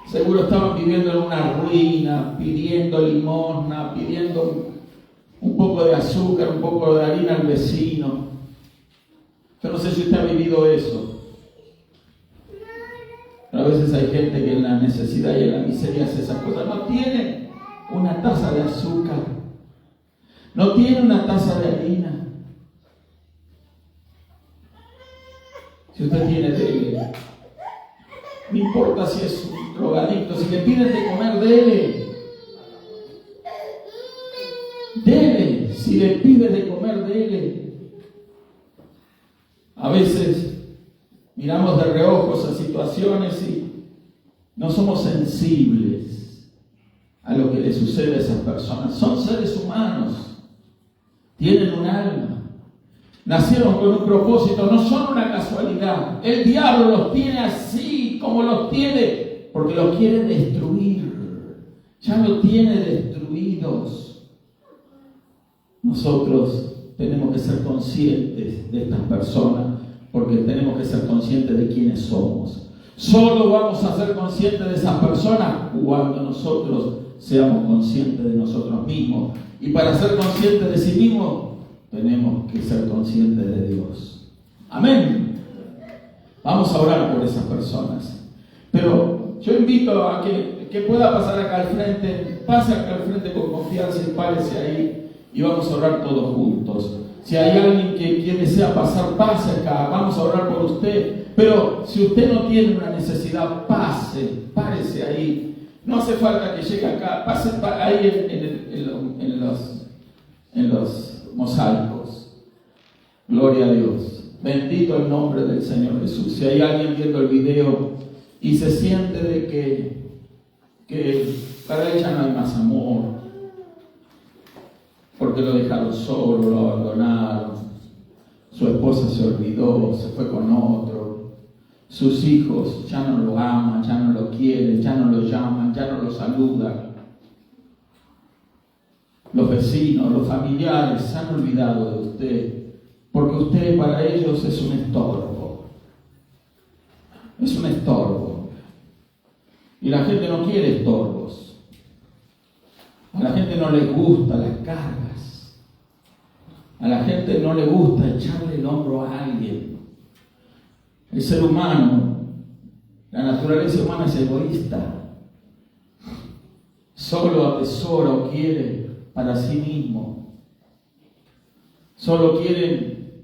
seguro estaban viviendo en una ruina, pidiendo limosna, pidiendo un poco de azúcar, un poco de harina al vecino. Yo no sé si usted ha vivido eso, pero a veces hay gente que en la necesidad y en la miseria hace esas cosas. No tienen una taza de azúcar, no tiene una taza de harina. Si usted tiene, dele. No importa si es un drogadicto, si le piden de comer, dele. Dele. Si le pide de comer, dele. A veces miramos de reojo esas situaciones y no somos sensibles a lo que le sucede a esas personas. Son seres humanos, tienen un alma, nacieron con un propósito, no son una casualidad. El diablo los tiene así como los tiene, porque los quiere destruir. Ya los tiene destruidos. Nosotros tenemos que ser conscientes de estas personas, porque tenemos que ser conscientes de quiénes somos. Solo vamos a ser conscientes de esas personas cuando nosotros seamos conscientes de nosotros mismos. Y para ser conscientes de sí mismos, tenemos que ser conscientes de Dios. Amén. Vamos a orar por esas personas. Pero yo invito a que pueda pasar acá al frente. Pase acá al frente con confianza y párese ahí. Y vamos a orar todos juntos. Si hay alguien que desea pasar, pase acá. Vamos a orar por usted. Pero si usted no tiene una necesidad, párese ahí. No hace falta que llegue acá. Pase ahí en los mosaicos. Gloria a Dios. Bendito el nombre del Señor Jesús. Si hay alguien viendo el video y se siente de que para ella no hay más amor, porque lo dejaron solo, lo abandonaron, su esposa se olvidó, se fue con otro, sus hijos ya no lo aman, ya no lo quieren, ya no lo llaman, ya no lo saludan, los vecinos, los familiares se han olvidado de usted, porque usted para ellos es un estorbo, y la gente no quiere estorbos. A la gente no le gustan las cargas. A la gente no le gusta echarle el hombro a alguien. El ser humano, la naturaleza humana es egoísta. Solo atesora o quiere para sí mismo. Solo quiere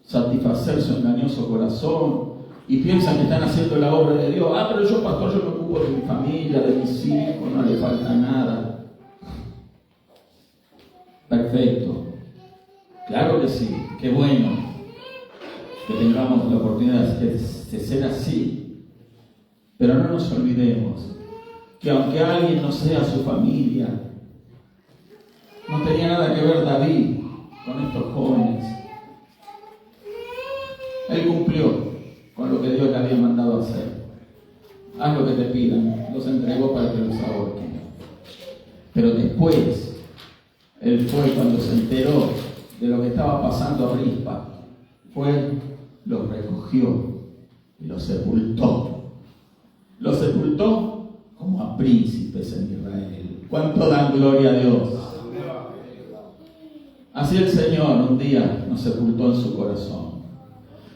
satisfacer su engañoso corazón y piensan que están haciendo la obra de Dios. Pero yo, pastor, yo me ocupo de mi familia, de mis hijos, no le falta nada. Perfecto. Claro que sí, qué bueno que tengamos la oportunidad de ser así. Pero no nos olvidemos que aunque alguien no sea su familia, no tenía nada que ver David con estos jóvenes. Él cumplió con lo que Dios le había mandado hacer. Haz lo que te pidan. Los entregó para que los ahorquen. Pero después, él fue cuando se enteró de lo que estaba pasando a Rispa. Los recogió y los sepultó. Los sepultó como a príncipes en Israel. ¿Cuánto dan gloria a Dios? Así el Señor un día nos sepultó en su corazón.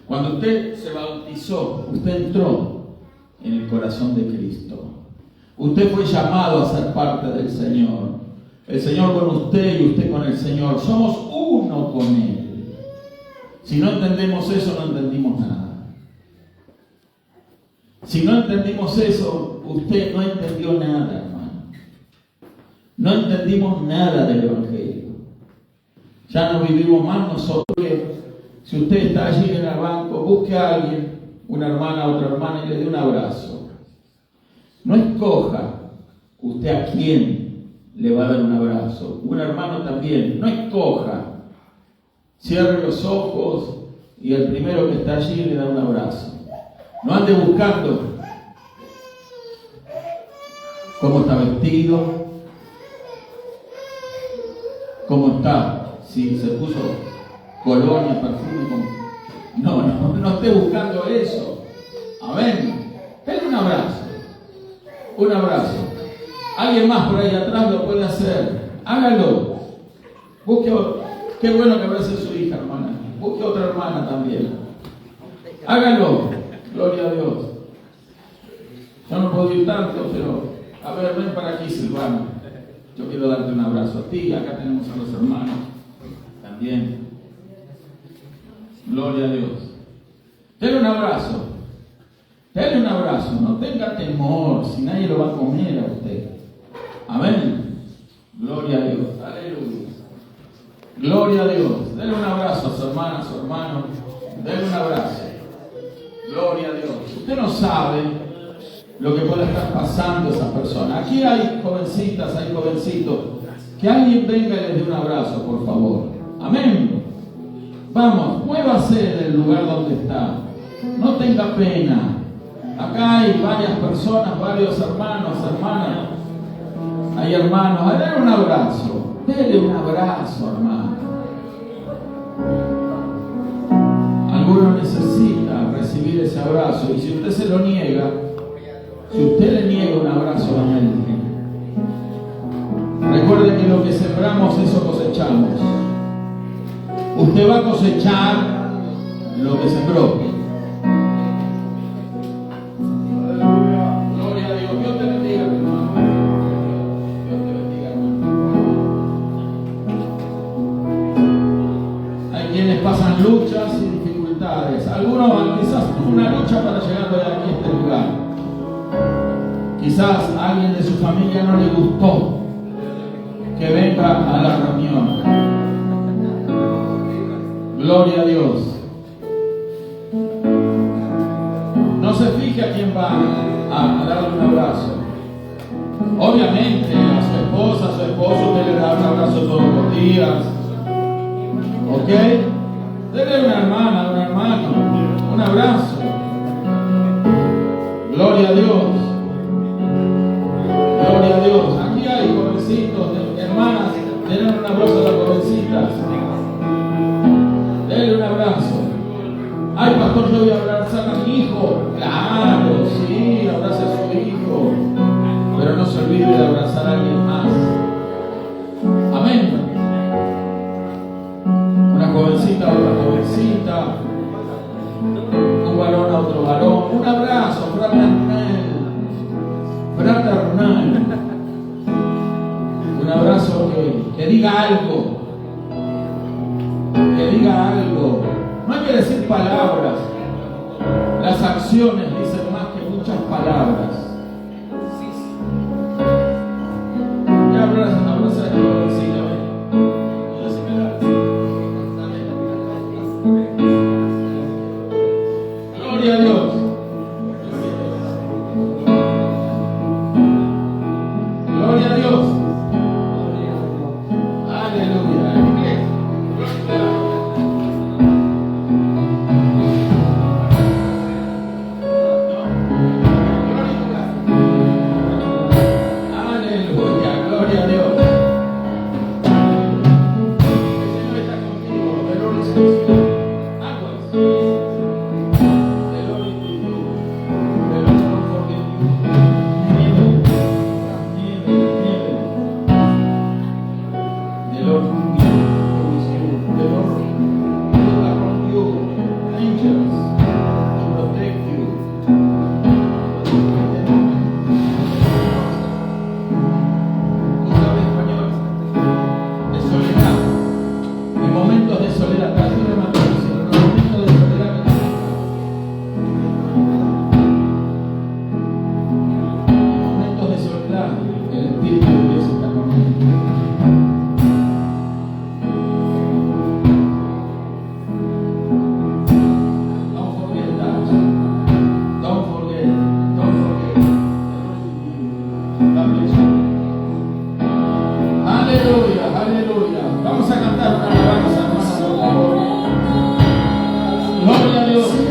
Cuando usted se bautizó, usted entró en el corazón de Cristo. Usted fue llamado a ser parte del Señor. El Señor con usted y usted con el Señor. Somos uno con Él. Si no entendemos eso, no entendimos nada. Si no entendimos eso, usted no entendió nada, hermano. No entendimos nada del Evangelio. Ya no vivimos más nosotros. Si usted está allí en el banco, busque a alguien, una hermana, otra hermana, y le dé un abrazo. No escoja usted a quién le va a dar un abrazo. Un hermano también. No escoja. Cierre los ojos y el primero que está allí le da un abrazo. No ande buscando cómo está vestido, cómo está, si se puso colonia, perfume. No esté buscando eso. Amén. Denle un abrazo. Un abrazo. Alguien más por ahí atrás lo puede hacer. Hágalo. Busque otro. Qué bueno que abrace a su hija, hermana. Busque otra hermana también. Hágalo. Gloria a Dios. Yo no puedo ir tanto, pero A ver, ven para aquí, Silvano. Yo quiero darte un abrazo a ti. Acá tenemos a los hermanos también. Gloria a Dios. Denle un abrazo. Denle un abrazo. No tenga temor si nadie lo va a comer a usted. Amén. Gloria a Dios. Aleluya. Gloria a Dios. Denle un abrazo a su hermana, a su hermano. Denle un abrazo. Gloria a Dios. Usted no sabe lo que puede estar pasando a esa persona. Aquí hay jovencitas, hay jovencitos. Que alguien venga y les dé un abrazo, por favor. Amén. Vamos, muévase del lugar donde está. No tenga pena. Acá hay varias personas, varios hermanos, hermanas. Hay hermanos. Denle un abrazo. Denle un abrazo, hermano. Alguno necesita recibir ese abrazo. Y si usted se lo niega, si usted le niega un abrazo a él, recuerde que lo que sembramos, eso cosechamos. Usted va a cosechar lo que sembró. Gloria a Dios. Dios te bendiga, hermano. Dios te bendiga, hermano. Hay quienes pasan luchas y dificultades. Algunos quizás tuvo una lucha para llegar hoy aquí a este lugar. Quizás a alguien de su familia no le gustó que venga a la reunión. Gloria a Dios. No se fije a quién va a darle un abrazo. Obviamente a su esposa, a su esposo, usted le da un abrazo todos los días. ¿Ok? Dele a una hermana, a un hermano, un abrazo. Gloria a Dios. Gloria a Dios. Aquí hay jovencitos, hermanas, denle un abrazo a las jovencitas. Denle un abrazo. Ay, pastor, yo voy a abrazar a mi hijo. Claro, sí, abrace a su hijo. Pero no se olvide de abrazar a alguien más. Amén. Una jovencita a otra jovencita. Un varón a otro varón. Un abrazo fraternal. Fraternal. Un abrazo que diga algo. Que diga algo. No hay que decir palabras. Las acciones dicen más que muchas palabras. Ya abraza a tu jovencita. Gloria a Dios. Gloria a Dios. Aleluya. Aleluya. Vamos a cantar una alabanza, hermano, por favor. Gloria a Dios.